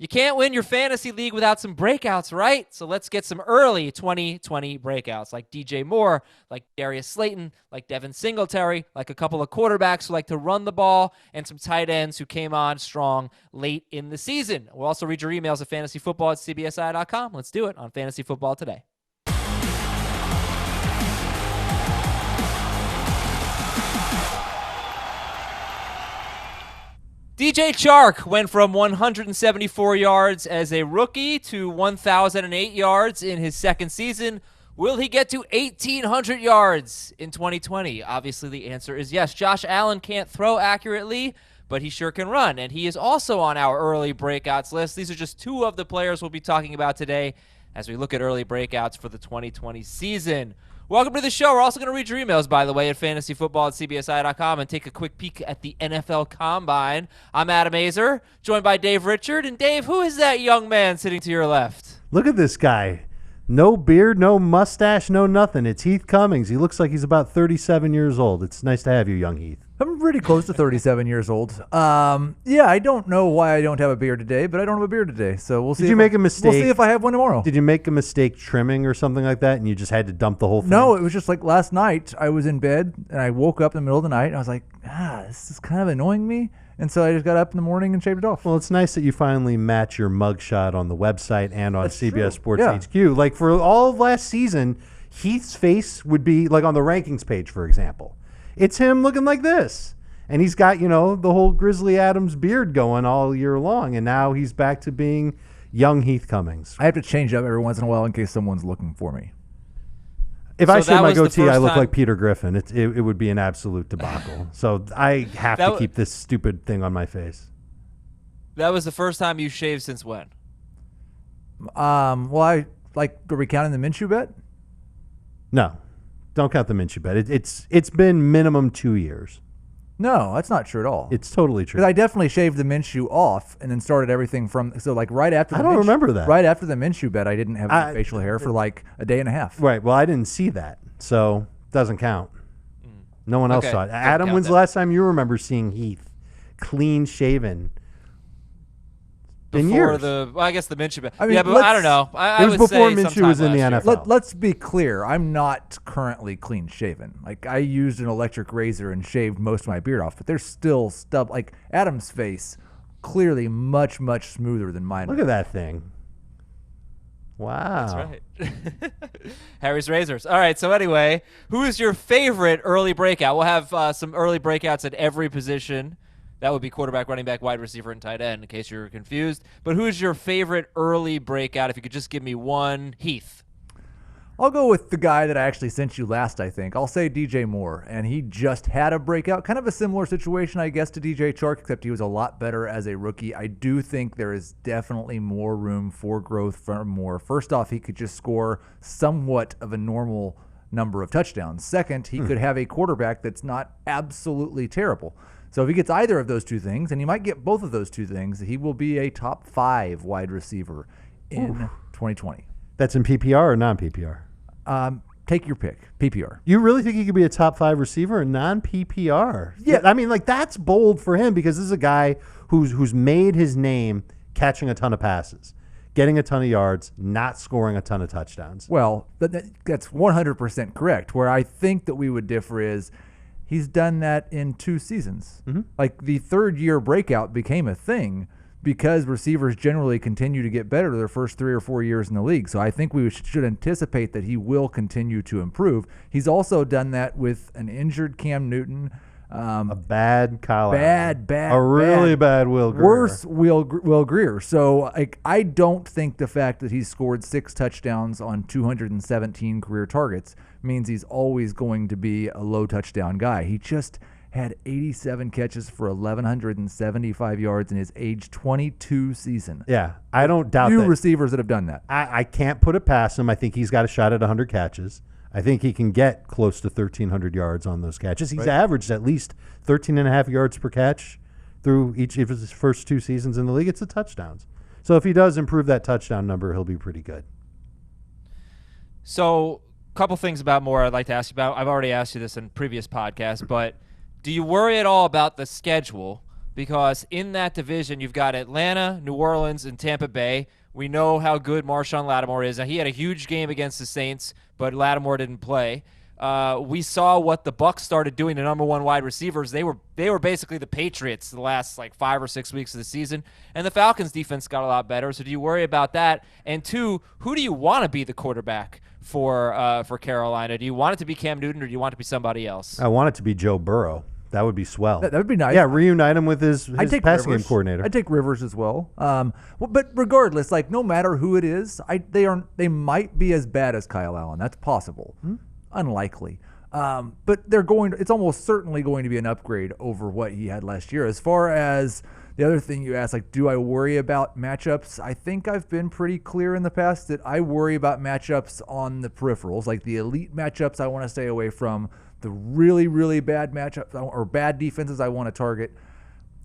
You can't win your fantasy league without some breakouts, right? So let's get some early 2020 breakouts like DJ Moore, like Darius Slayton, like Devin Singletary, like a couple of quarterbacks who like to run the ball, and some tight ends who came on strong late in the season. We'll also read your emails at fantasyfootball@cbsi.com. Let's do it on Fantasy Football Today. DJ Chark went from 174 yards as a rookie to 1,008 yards in his second season. Will he get to 1,800 yards in 2020? Obviously, the answer is yes. Josh Allen can't throw accurately, but he sure can run, and he is also on our early breakouts list. These are just two of the players we'll be talking about today as we look at early breakouts for the 2020 season. Welcome to the show. We're also going to read your emails, by the way, at fantasyfootball@cbsi.com and take a quick peek at the NFL Combine. I'm Adam Azer, joined by Dave Richard. And Dave, who is that young man sitting to your left? Look at this guy. No beard, no mustache, no nothing. It's Heath Cummings. He looks like he's about 37 years old. It's nice to have you, young Heath. I'm pretty close to 37 years old. Yeah, I don't know why I don't have a beard today, but I don't have a beard today. So we'll see. Did you make a mistake? We'll see if I have one tomorrow. Did you make a mistake trimming or something like that, and you just had to dump the whole thing? No, it was just like last night. I was in bed, and I woke up in the middle of the night, and I was like, this is kind of annoying me. And so I just got up in the morning and shaved it off. Well, it's nice that you finally match your mugshot on the website and on That's CBS true. Sports Yeah. HQ. Like for all of last season, Heath's face would be like on the rankings page, for example. It's him looking like this. And he's got, the whole Grizzly Adams beard going all year long. And now he's back to being young Heath Cummings. I have to change up every once in a while in case someone's looking for me. If So I shave my was the goatee, I first look time- like Peter Griffin. It would be an absolute debacle. So I have to keep this stupid thing on my face. That was the first time you shaved since when? Well, are we counting the Minshew bet? No, don't count the Minshew bet. It's been minimum 2 years. No, that's not true at all. It's totally true. Because I definitely shaved the Minshew off and then started everything from right after. I don't remember that. Right after the Minshew bet, I didn't have any facial hair for like a day and a half. Right. Well, I didn't see that, so doesn't count. No one else Okay, saw it. doesn't Adam, count when's the then. last time you remember seeing Heath clean shaven? In Before years. I guess the Minshew bet. I mean, Yeah, but I don't know. I It was would before say Minshew sometime was in the last NFL. year. Let's be clear. I'm not currently clean shaven. Like I used an electric razor and shaved most of my beard off, but there's still stuff. Like Adam's face, clearly much smoother than mine. Look at that thing. Wow. That's right. Harry's Razors. All right, so anyway, who is your favorite early breakout? We'll have some early breakouts at every position. That would be quarterback, running back, wide receiver, and tight end, in case you're confused. But who is your favorite early breakout? If you could just give me one. Heath. I'll go with the guy that I actually sent you last, I think. I'll say DJ Moore, and he just had a breakout. Kind of a similar situation, I guess, to DJ Chark, except he was a lot better as a rookie. I do think there is definitely more room for growth from Moore. First off, he could just score somewhat of a normal number of touchdowns. Second, he could have a quarterback that's not absolutely terrible. So if he gets either of those two things, and he might get both of those two things, he will be a top 5 wide receiver in 2020. That's in PPR or non-PPR? Take your pick. PPR. You really think he could be a top 5 receiver in non-PPR? Yeah. I mean, that's bold for him because this is a guy who's made his name catching a ton of passes, getting a ton of yards, not scoring a ton of touchdowns. Well, that's 100% correct. Where I think that we would differ is he's done that in 2 seasons. Mm-hmm. Like the third-year breakout became a thing because receivers generally continue to get better their first 3 or 4 years in the league. So I think we should anticipate that he will continue to improve. He's also done that with an injured Cam Newton. A bad Kyle Allen. Bad. A really bad Will Grier. Worse Will Grier. So I don't think the fact that he's scored 6 touchdowns on 217 career targets means he's always going to be a low touchdown guy. He just had 87 catches for 1,175 yards in his age 22 season. Yeah, I don't doubt Few that. receivers that have done that. I can't put it past him. I think he's got a shot at 100 catches. I think he can get close to 1,300 yards on those catches. He's averaged at least 13 and a half yards per catch through each of his first 2 seasons in the league. It's the touchdowns. So if he does improve that touchdown number, he'll be pretty good. So a couple things about Moore I'd like to ask you about. I've already asked you this in previous podcasts, but do you worry at all about the schedule? because in that division you've got Atlanta, New Orleans, and Tampa Bay. We know how good Marshawn Lattimore is. Now, he had a huge game against the Saints, but Lattimore didn't play. We saw what the Bucs started doing to number one wide receivers. They were basically the Patriots the last 5 or 6 weeks of the season, and the Falcons' defense got a lot better. So do you worry about that? And two, who do you want to be the quarterback for Carolina? Do you want it to be Cam Newton, or do you want it to be somebody else? I want it to be Joe Burrow. That would be swell. That would be nice. Yeah, reunite him with his passing game coordinator. I'd take Rivers as well. But regardless, no matter who it is, they might be as bad as Kyle Allen. That's possible. Unlikely. But it's almost certainly going to be an upgrade over what he had last year. As far as the other thing you asked, do I worry about matchups? I think I've been pretty clear in the past that I worry about matchups on the peripherals, the elite matchups I want to stay away from. The really, really bad matchups or bad defenses I want to target.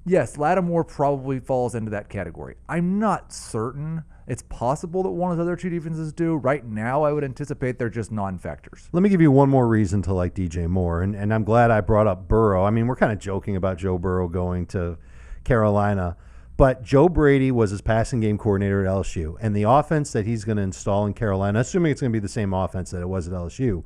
Yes, Lattimore probably falls into that category. I'm not certain. It's possible that one of the other two defenses do. Right now, I would anticipate they're just non-factors. Let me give you one more reason to like DJ Moore, and I'm glad I brought up Burrow. I mean, we're kind of joking about Joe Burrow going to Carolina, but Joe Brady was his passing game coordinator at LSU, and the offense that he's going to install in Carolina, assuming it's going to be the same offense that it was at LSU,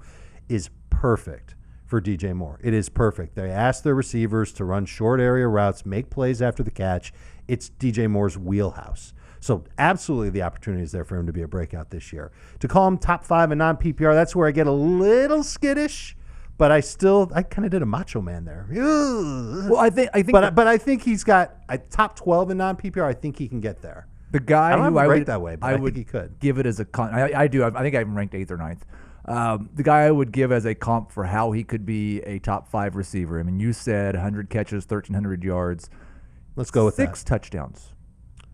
is perfect for DJ Moore. It is perfect. They ask their receivers to run short area routes, make plays after the catch. It's DJ Moore's wheelhouse. So absolutely the opportunity is there for him to be a breakout this year. To call him top 5 in non-PPR, that's where I get a little skittish, but I kind of did a Macho Man there. Well, I think but I think he's got a top 12 in non-PPR. I think he can get there. The guy I don't who have I him would ranked that way, but I think he could give it as a I do. I think I have him ranked 8th or 9th. The guy I would give as a comp for how he could be a top 5 receiver. I mean, you said 100 catches, 1,300 yards. Let's go with 6 touchdowns.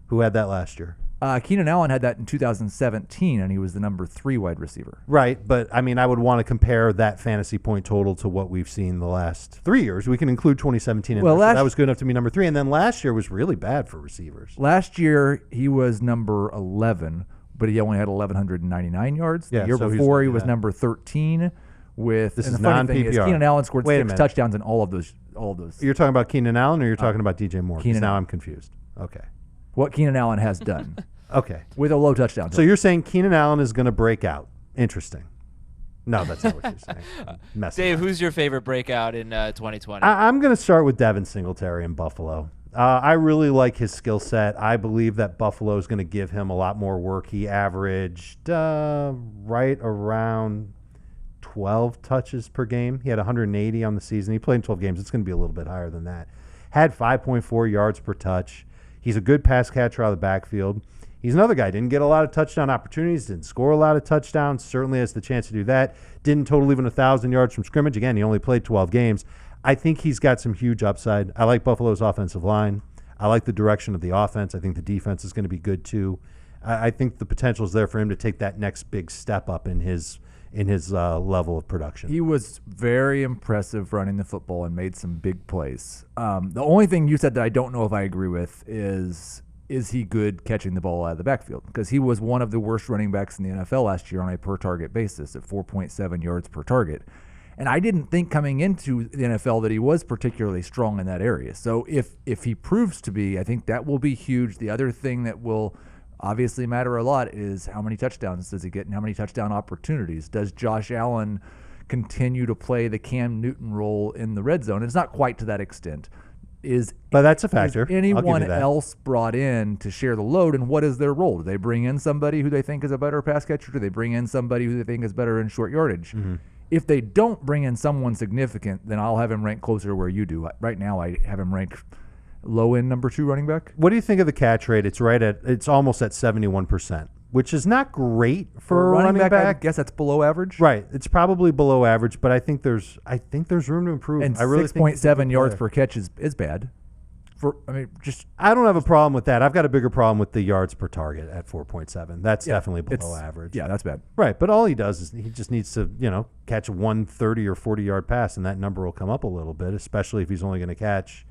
Who had that last year? Keenan Allen had that in 2017, and he was the number 3 wide receiver. Right, but I mean, I would want to compare that fantasy point total to what we've seen the last 3 years. We can include 2017 in there. So that was good enough to be number 3, and then last year was really bad for receivers. Last year, he was number 11, but he only had 1,199 yards. The year before, he was number 13 with. This and is the funny thing is, non-PPR. Keenan Allen scored Wait a 6 minute. touchdowns in all of those. You're talking about Keenan Allen, or you're talking about DJ Moore? 'Cause now I'm confused. Okay. What Keenan Allen has done. Okay. With a low touchdown. So you're saying Keenan Allen is going to break out. Interesting. No, that's not what you're saying. Dave, who's your favorite breakout in 2020? I'm going to start with Devin Singletary in Buffalo. I really like his skill set. I believe that Buffalo is going to give him a lot more work. He averaged right around 12 touches per game. He had 180 on the season. He played in 12 games. It's going to be a little bit higher than that. Had 5.4 yards per touch. He's a good pass catcher out of the backfield. He's another guy. Didn't get a lot of touchdown opportunities. Didn't score a lot of touchdowns. Certainly has the chance to do that. Didn't total even 1,000 yards from scrimmage. Again, he only played 12 games. I think he's got some huge upside. I like Buffalo's offensive line. I like the direction of the offense. I think the defense is going to be good too. I think the potential is there for him to take that next big step up in his level of production. He was very impressive running the football and made some big plays. The only thing you said that I don't know if I agree with is he good catching the ball out of the backfield? Because he was one of the worst running backs in the NFL last year on a per-target basis at 4.7 yards per target. And I didn't think coming into the NFL that he was particularly strong in that area. So if he proves to be, I think that will be huge. The other thing that will obviously matter a lot is how many touchdowns does he get and how many touchdown opportunities. Does Josh Allen continue to play the Cam Newton role in the red zone? It's not quite to that extent. But that's a factor. Is anyone else brought in to share the load, and what is their role? Do they bring in somebody who they think is a better pass catcher? Do they bring in somebody who they think is better in short yardage? Mm-hmm. If they don't bring in someone significant, then I'll have him ranked closer to where you do. Right now, I have him ranked low-end number 2 running back. What do you think of the catch rate? It's almost at 71%, which is not great for a running back. I guess that's below average. Right. It's probably below average, but I think there's room to improve. And I really 6.7 yards per catch is bad. I don't have a problem with that. I've got a bigger problem with the yards per target at 4.7. That's definitely below average. Yeah, that's bad. Right, but all he does is he just needs to, catch a 130 or 40-yard pass, and that number will come up a little bit, especially if he's only going to catch,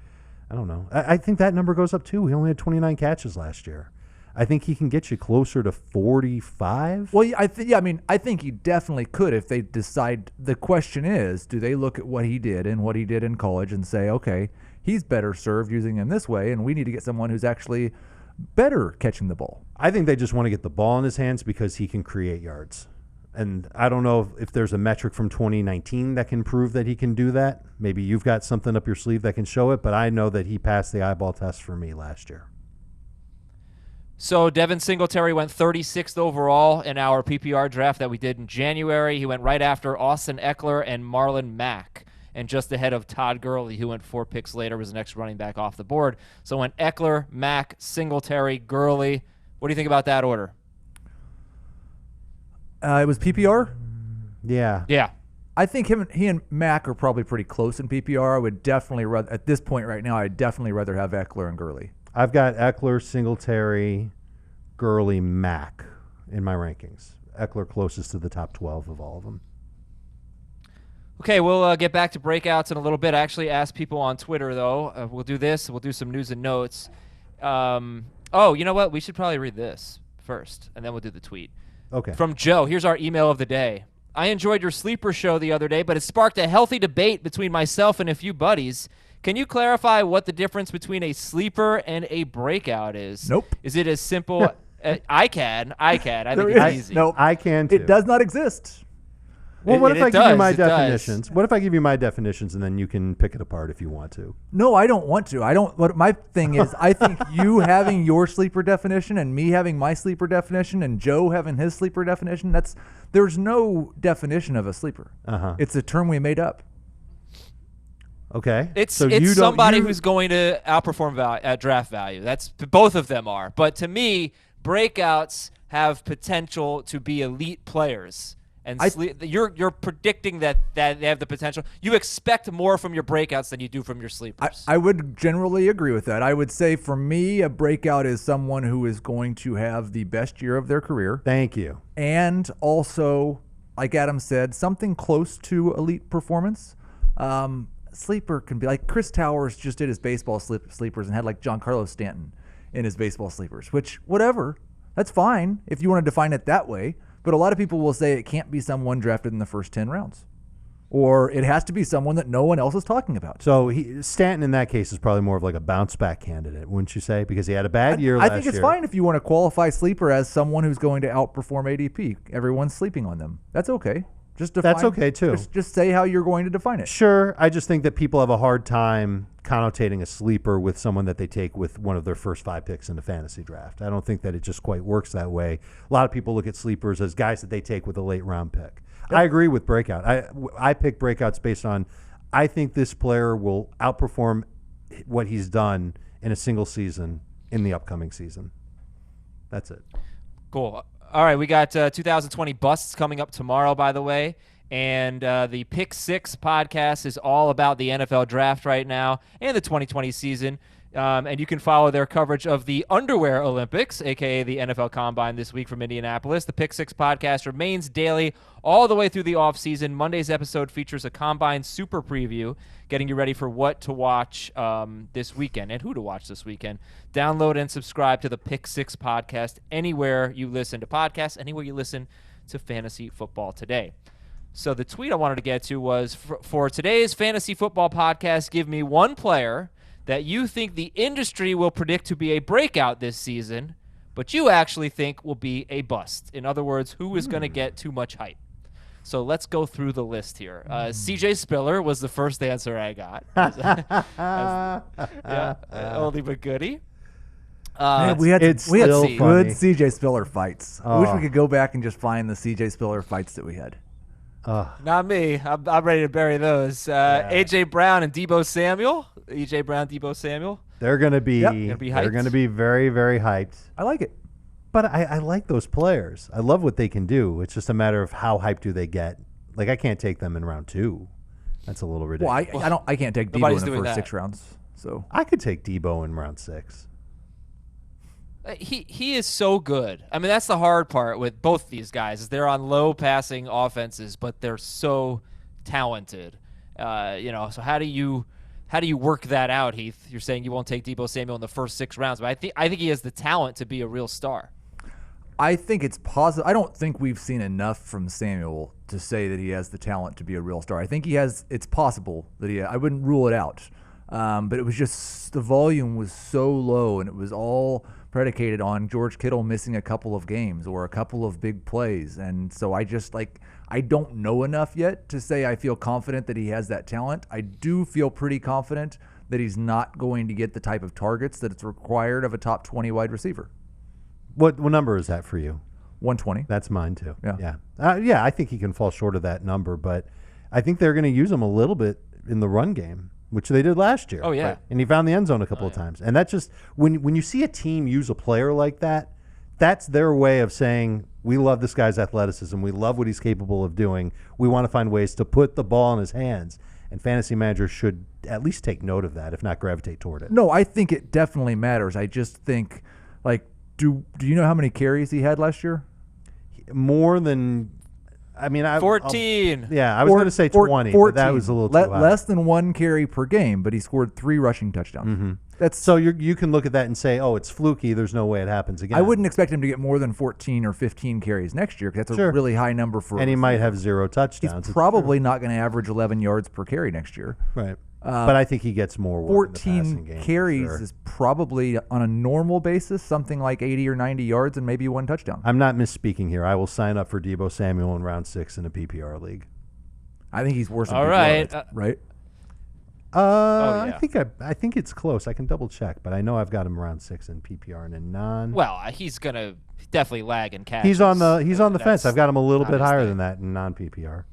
I don't know. I think that number goes up too. He only had 29 catches last year. I think he can get you closer to 45. Well, I think he definitely could if they decide. The question is, do they look at what he did and what he did in college and say, okay, he's better served using him this way, and we need to get someone who's actually better catching the ball. I think they just want to get the ball in his hands because he can create yards. And I don't know if there's a metric from 2019 that can prove that he can do that. Maybe you've got something up your sleeve that can show it, but I know that he passed the eyeball test for me last year. So Devin Singletary went 36th overall in our PPR draft that we did in January. He went right after Austin Eckler and Marlon Mack, and just ahead of Todd Gurley, who went 4 picks later, was the next running back off the board. So went Eckler, Mack, Singletary, Gurley. What do you think about that order? It was PPR? Yeah. Yeah. I think he and Mack are probably pretty close in PPR. I would definitely rather, at this point right now, I'd definitely rather have Eckler and Gurley. I've got Eckler, Singletary, Gurley, Mack in my rankings. Eckler closest to the top 12 of all of them. Okay, we'll get back to breakouts in a little bit. I actually asked people on Twitter, though. We'll do this. We'll do some news and notes. Oh, you know what? We should probably read this first, and then we'll do the tweet. Okay. From Joe, here's our email of the day. I enjoyed your sleeper show the other day, but it sparked a healthy debate between myself and a few buddies. Can you clarify what the difference between a sleeper and a breakout is? Nope. Is it as simple? I can. I think There it's is- easy. Nope. I can too. It does not exist. Well, what It- if I it give you does, my it does. definitions? What if I give you my definitions and then you can pick it apart if you want to? No, I don't want to. I don't. What my thing is, I think you having your sleeper definition and me having my sleeper definition and Joe having his sleeper definition, there's no definition of a sleeper. Uh-huh. It's a term we made up. Okay. It's So you don't- somebody you- who's going to outperform at draft value. That's both of them are. But to me, breakouts have potential to be elite players. And you're predicting that they have the potential. You expect more from your breakouts than you do from your sleepers. I would generally agree with that. I would say for me, a breakout is someone who is going to have the best year of their career. Thank you. And also, like Adam said, something close to elite performance. Sleeper can be like Chris Towers just did his baseball sleepers and had like Giancarlo Stanton in his baseball sleepers, which whatever, that's fine if you want to define it that way. But a lot of people will say it can't be someone drafted in the first 10 rounds. Or it has to be someone that no one else is talking about. So Stanton in that case is probably more of like a bounce back candidate, wouldn't you say? Because he had a bad year last year. I think it's fine if you want to qualify sleeper as someone who's going to outperform ADP. Everyone's sleeping on them. That's okay. Just define, That's okay, too. Just say how you're going to define it. Sure. I just think that people have a hard time connotating a sleeper with someone that they take with one of their first 5 picks in the fantasy draft. I don't think that it just quite works that way. A lot of people look at sleepers as guys that they take with a late round pick. Yep. I agree with breakout. I pick breakouts based on I think this player will outperform what he's done in a single season in the upcoming season. That's it. Cool. All right, we got 2020 busts coming up tomorrow, by the way. And the Pick Six podcast is all about the NFL draft right now and the 2020 season. And you can follow their coverage of the Underwear Olympics, a.k.a. the NFL Combine this week from Indianapolis. The Pick Six podcast remains daily all the way through the offseason. Monday's episode features a Combine super preview, getting you ready for what to watch this weekend and who to watch this weekend. Download and subscribe to the Pick Six podcast anywhere you listen to podcasts, anywhere you listen to fantasy football today. So the tweet I wanted to get to was, for today's fantasy football podcast, give me one player that you think the industry will predict to be a breakout this season, but you actually think will be a bust. In other words, who is going to get too much hype? So let's go through the list here. CJ Spiller was the first answer I got. Oldie but goodie. Man, we had still good funny. CJ Spiller fights. I wish we could go back and just find the CJ Spiller fights that we had. Not me. I'm ready to bury those. AJ Brown and Tebow Samuel. AJ Brown, Tebow Samuel. They're going to be hyped. they're going to be very, very hyped. I like it. But I like those players. I love what they can do. It's just a matter of how hyped do they get. Like, I can't take them in round 2. That's a little ridiculous. Well, I can't take Debo Nobody's in the doing first that. 6 rounds. So I could take Debo in round 6. He is so good. I mean, that's the hard part with both these guys is they're on low passing offenses, but they're so talented. So how do you work that out, Heath? You're saying you won't take Tebow Samuel in the first 6 rounds, but I think he has the talent to be a real star. I think it's possible. I don't think we've seen enough from Samuel to say that he has the talent to be a real star. I think he has. It's possible that I wouldn't rule it out. But it was just the volume was so low, and it was all predicated on George Kittle missing a couple of games or a couple of big plays. And so I just I don't know enough yet to say I feel confident that he has that talent. I do feel pretty confident that he's not going to get the type of targets that it's required of a top 20 wide receiver. What number is that for you? 120. That's mine too. Yeah. I think he can fall short of that number, but I think they're going to use him a little bit in the run game, which they did last year. Oh, yeah. Right? And he found the end zone a couple of times. And that's just, when you see a team use a player like that, that's their way of saying, we love this guy's athleticism. We love what he's capable of doing. We want to find ways to put the ball in his hands. And fantasy managers should at least take note of that, if not gravitate toward it. No, I think it definitely matters. I just think, do you know how many carries he had last year? More than, 14. I was going to say 20, 14. But that was a little too high. Less than 1 carry per game, but he scored 3 rushing touchdowns. Mm-hmm. So you can look at that and say, oh, it's fluky. There's no way it happens again. I wouldn't expect him to get more than 14 or 15 carries next year because that's a really high number for. And he might have 0 touchdowns. He's probably not going to average 11 yards per carry next year. Right. But I think he gets more work 14 in the passing game, carries is probably, on a normal basis, something like 80 or 90 yards and maybe 1 touchdown. I'm not misspeaking here. I will sign up for Tebow Samuel in round 6 in a PPR league. I think he's worse than All right. right? I think it's close. I can double check, but I know I've got him around 6 in PPR and in non. Well, he's gonna definitely lag in catches. He's on the fence. I've got him a little bit higher thing. than that in non PPR.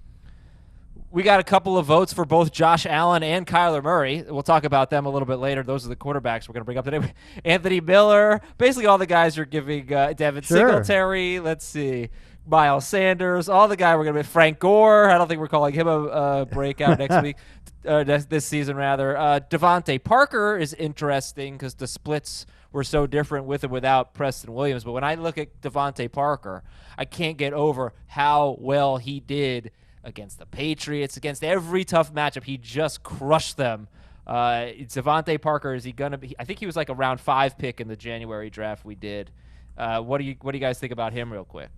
We got a couple of votes for both Josh Allen and Kyler Murray. We'll talk about them a little bit later. Those are the quarterbacks we're going to bring up today. Anthony Miller. Basically, all the guys are giving Devin Singletary. Let's see. Myles Sanders. All the guys we're going to be. Frank Gore. I don't think we're calling him a breakout next week. This season, rather. Devante Parker is interesting because the splits were so different with and without Preston Williams. But when I look at Devante Parker, I can't get over how well he did against the Patriots, against every tough matchup. He just crushed them. Devante Parker, is he going to be? I think he was like a round 5 pick in the January draft we did. What do you guys think about him real quick?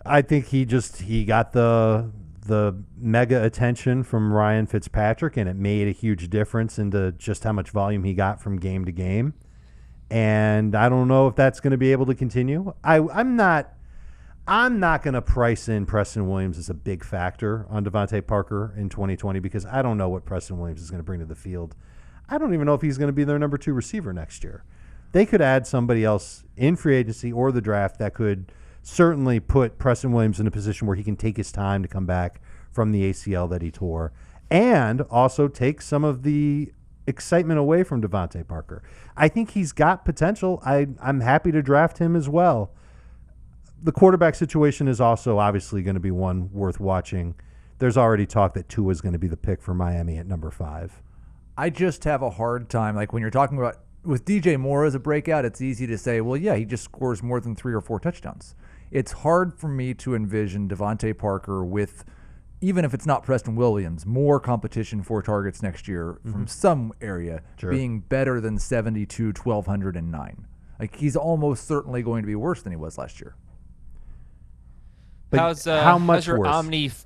I think he got the mega attention from Ryan Fitzpatrick, and it made a huge difference into just how much volume he got from game to game. And I don't know if that's going to be able to continue. I'm not going to price in Preston Williams as a big factor on Devante Parker in 2020 because I don't know what Preston Williams is going to bring to the field. I don't even know if he's going to be their number 2 receiver next year. They could add somebody else in free agency or the draft that could certainly put Preston Williams in a position where he can take his time to come back from the ACL that he tore and also take some of the excitement away from Devante Parker. I think he's got potential. I'm happy to draft him as well. The quarterback situation is also obviously going to be one worth watching. There's already talk that Tua is going to be the pick for Miami at number 5. I just have a hard time. Like when you're talking about with DJ Moore as a breakout, it's easy to say, well, yeah, he just scores more than 3 or 4 touchdowns. It's hard for me to envision Devante Parker with, even if it's not Preston Williams, more competition for targets next year from some area being better than 72, 1,209. Like he's almost certainly going to be worse than he was last year. But how much your worse?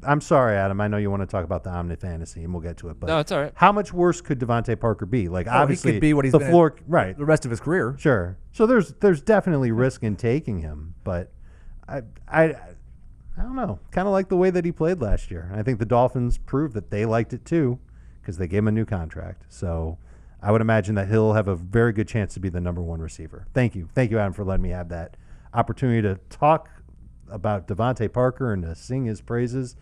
I'm sorry, Adam. I know you want to talk about the Omnifantasy, and we'll get to it. But no, it's all right. How much worse could Devante Parker be? Obviously, he could be what he's the been floor, right? The rest of his career, sure. So there's definitely risk in taking him, but I don't know. Kind of like the way that he played last year. I think the Dolphins proved that they liked it too because they gave him a new contract. So I would imagine that he'll have a very good chance to be the number 1 receiver. Thank you, Adam, for letting me have that opportunity to talk about Devante Parker and to sing his praises.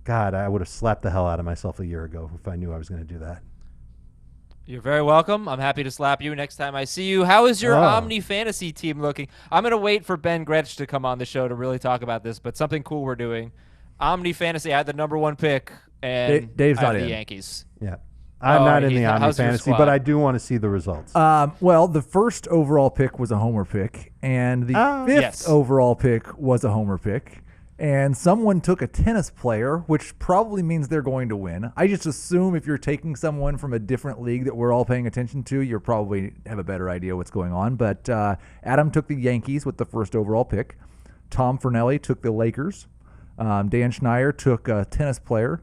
God, I would have slapped the hell out of myself a year ago if I knew I was going to do that. You're very welcome. I'm happy to slap you next time I see you. How is your Omnifantasy team looking? I'm going to wait for Ben Gretsch to come on the show to really talk about this, but something cool we're doing. Omnifantasy, I had the number 1 pick, and Dave's I have not the in. Yankees. Yeah. I'm not in the how's your Omnifantasy, squad? but I do want to see the results. Well, the first overall pick was a homer pick, and the 5th overall pick was a homer pick. And someone took a tennis player, which probably means they're going to win. I just assume if you're taking someone from a different league that we're all paying attention to, you're probably have a better idea what's going on. But Adam took the Yankees with the first overall pick. Tom Fernelli took the Lakers. Dan Schneier took a tennis player.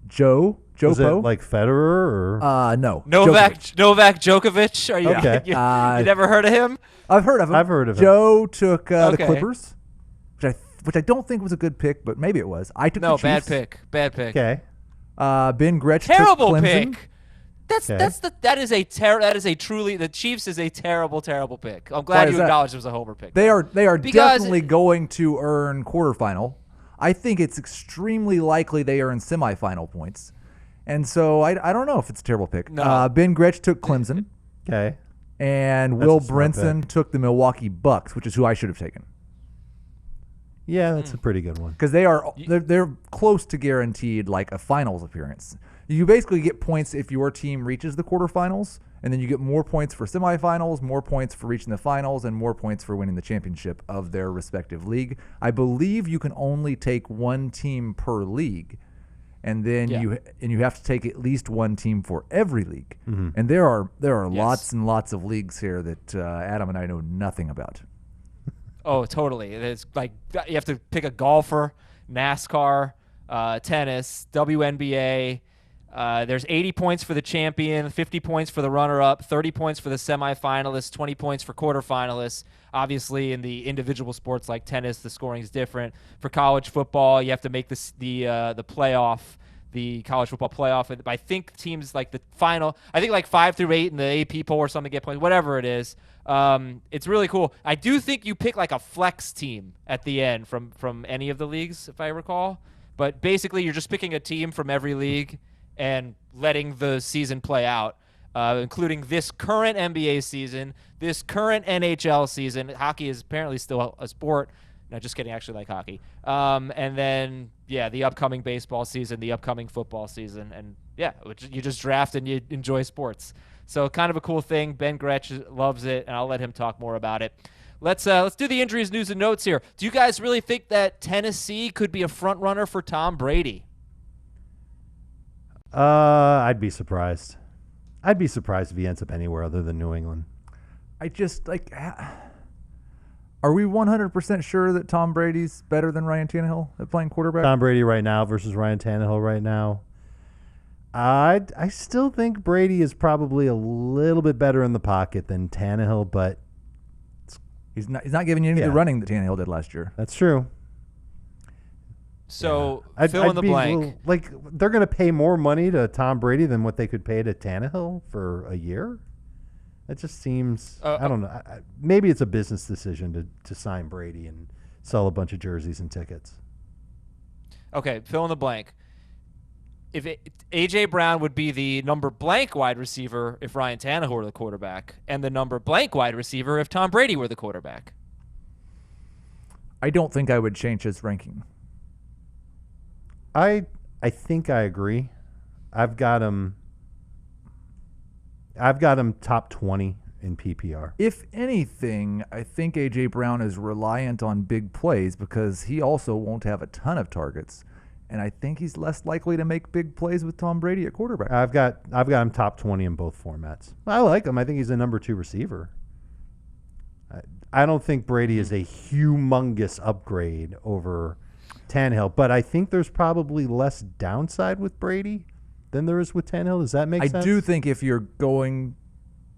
Joe Joe Was it Poe? like Federer or? No. Novak Djokovic. Djokovic. Are you? Okay. You never heard of him? I've heard of him. I've heard of him. Joe took the Okay. Clippers, which I don't think was a good pick, but maybe it was. I took No, the bad Chiefs. pick. Bad pick. Okay. Ben Gretsch Terrible took Clemson. pick. That is a truly the Chiefs is a terrible pick. I'm Why glad is you that? acknowledged it was a homer pick. They are Because- definitely going to earn quarterfinal. I think it's extremely likely they earn semifinal points. And so I don't know if it's a terrible pick. No. Ben Gretsch took Clemson, Okay. and That's Will a smart Brinson pick. took the Milwaukee Bucks, which is who I should have taken. Yeah, that's a pretty good one. Because they're close to guaranteed like a finals appearance. You basically get points if your team reaches the quarterfinals, and then you get more points for semifinals, more points for reaching the finals, and more points for winning the championship of their respective league. I believe you can only take one team per league, and then you have to take at least one team for every league. And there are lots and lots of leagues here that Adam and I know nothing about. Oh, totally. It's like you have to pick a golfer, NASCAR, tennis, WNBA. There's 80 points for the champion, 50 points for the runner-up, 30 points for the semifinalists, 20 points for quarterfinalists. Obviously, in the individual sports like tennis, the scoring is different. For college football, you have to make the playoff, the college football playoff. I think teams like the final, I think like 5 through 8 in the AP poll or something get points, whatever it is. It's really cool. I do think you pick like a flex team at the end from any of the leagues, if I recall. But basically, you're just picking a team from every league and letting the season play out, including this current NBA season, this current NHL season. Hockey is apparently still a sport. No, just kidding. I actually like hockey. And then, the upcoming baseball season, the upcoming football season. And, you just draft and you enjoy sports. So kind of a cool thing. Ben Gretsch loves it, and I'll let him talk more about it. Let's do the injuries, news, and notes here. Do you guys really think that Tennessee could be a front runner for Tom Brady? I'd be surprised. I'd be surprised if he ends up anywhere other than New England. I just are we 100% sure that Tom Brady's better than Ryan Tannehill at playing quarterback? Tom Brady right now versus Ryan Tannehill right now. I still think Brady is probably a little bit better in the pocket than Tannehill, but he's not giving you any of the running that Tannehill did last year. That's true. So I'd fill in the be blank. They're going to pay more money to Tom Brady than what they could pay to Tannehill for a year. It just seems I don't know. Maybe it's a business decision to sign Brady and sell a bunch of jerseys and tickets. Okay, fill in the blank. If A.J. Brown would be the number blank wide receiver if Ryan Tannehill were the quarterback, and the number blank wide receiver if Tom Brady were the quarterback. I don't think I would change his ranking. I think I agree. I've got him top 20 in PPR. If anything, I think A.J. Brown is reliant on big plays because he also won't have a ton of targets. And I think he's less likely to make big plays with Tom Brady at quarterback. I've got him top 20 in both formats. I like him. I think he's a number 2 receiver. I don't think Brady is a humongous upgrade over Tannehill, but I think there's probably less downside with Brady than there is with Tannehill. Does that make sense? I do think if you're going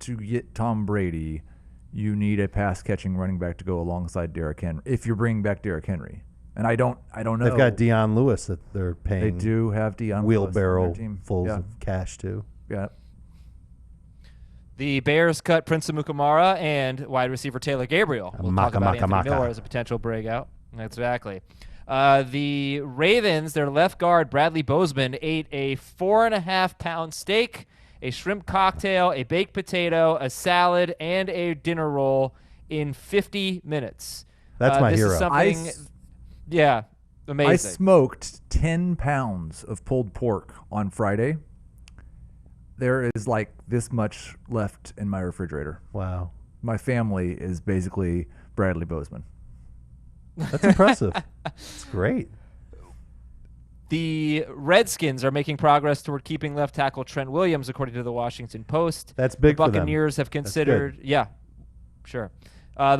to get Tom Brady, you need a pass-catching running back to go alongside Derrick Henry. If you're bringing back Derrick Henry. And I don't know. They've got Deion Lewis that they're paying. They do have Deion wheelbarrow Lewis on their team. fulls of cash too. Yeah. The Bears cut Prince Amukamara and wide receiver Taylor Gabriel. We'll talk about Anthony Miller as a potential breakout. Exactly. The Ravens, their left guard Bradley Bozeman ate a 4.5-pound steak, a shrimp cocktail, a baked potato, a salad, and a dinner roll in 50 minutes. That's my this hero. Is something, amazing. I smoked 10 pounds of pulled pork on Friday. There is like this much left in my refrigerator. Wow. My family is basically Bradley Bozeman. That's impressive. It's great. The Redskins are making progress toward keeping left tackle Trent Williams, according to the Washington Post. That's big for them. The Buccaneers have considered, the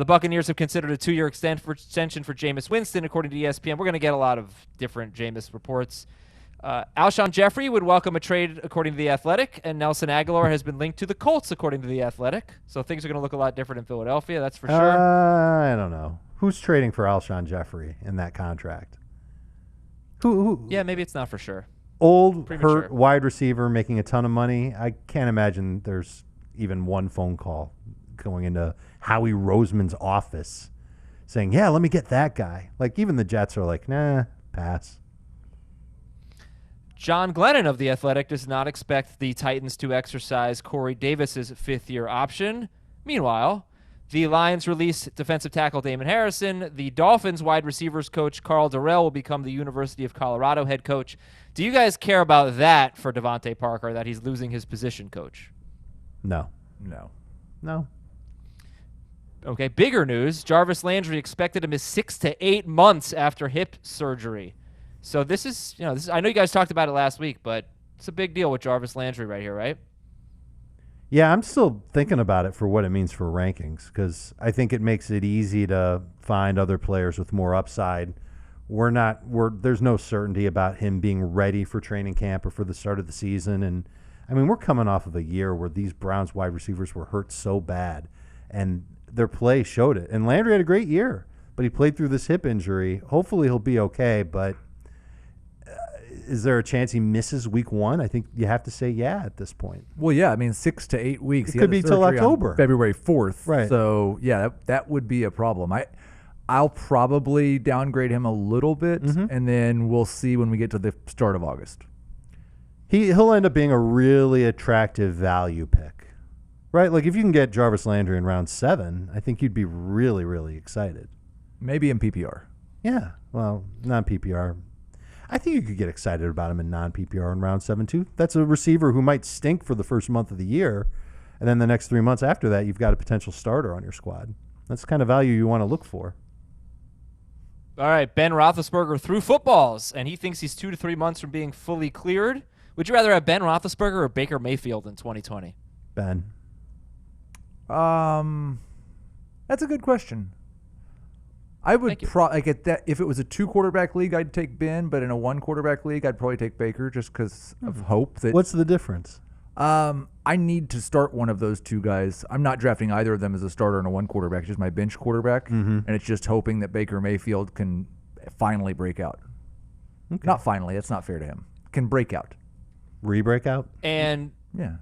Buccaneers have considered a 2-year extension for Jameis Winston, according to ESPN. We're going to get a lot of different Jameis reports. Alshon Jeffrey would welcome a trade, according to The Athletic, and Nelson Aguilar has been linked to the Colts, according to The Athletic. So things are going to look a lot different in Philadelphia, that's for sure. I don't know. Who's trading for Alshon Jeffrey in that contract? Who? Yeah, maybe it's not for sure. Old, Premature. hurt wide receiver making a ton of money. I can't imagine there's even one phone call going into Howie Roseman's office saying, yeah, let me get that guy. Like, even the Jets are like, nah, pass. John Glennon of The Athletic does not expect the Titans to exercise Corey Davis's fifth-year option. Meanwhile, the Lions released defensive tackle Damon Harrison. The Dolphins wide receivers coach Carl Durrell will become the University of Colorado head coach. Do you guys care about that for Devante Parker, that he's losing his position coach? No. Okay, bigger news. Jarvis Landry expected to miss 6 to 8 months after hip surgery. So this is, I know you guys talked about it last week, but it's a big deal with Jarvis Landry right here, right? Yeah, I'm still thinking about it for what it means for rankings, because I think it makes it easy to find other players with more upside. There's no certainty about him being ready for training camp or for the start of the season. And I mean, we're coming off of a year where these Browns wide receivers were hurt so bad, and their play showed it. And Landry had a great year, but he played through this hip injury. Hopefully he'll be okay, but is there a chance he misses week 1? I think you have to say yeah at this point. Well, yeah, I mean 6 to 8 weeks. It He could had the be till surgery on October. February 4th. Right. So yeah, that would be a problem. I'll probably downgrade him a little bit, and then we'll see when we get to the start of August. He'll end up being a really attractive value pick, right? Like if you can get Jarvis Landry in round 7, I think you'd be really, really excited. Maybe in PPR. Yeah, well, non-PPR. I think you could get excited about him in non-PPR in round 7 too. That's a receiver who might stink for the first month of the year, and then the next 3 months after that, you've got a potential starter on your squad. That's the kind of value you want to look for. All right, Ben Roethlisberger threw footballs, and he thinks he's 2 to 3 months from being fully cleared. Would you rather have Ben Roethlisberger or Baker Mayfield in 2020? Ben. That's a good question. I would get that if it was a 2-quarterback league, I'd take Ben, but in a 1-quarterback league, I'd probably take Baker just because of hope that. What's the difference? I need to start one of those two guys. I'm not drafting either of them as a starter and a 1-quarterback. It's just my bench quarterback, and it's just hoping that Baker Mayfield can finally break out. Okay. Not finally. That's not fair to him. Can break out. Re-breakout? And yeah,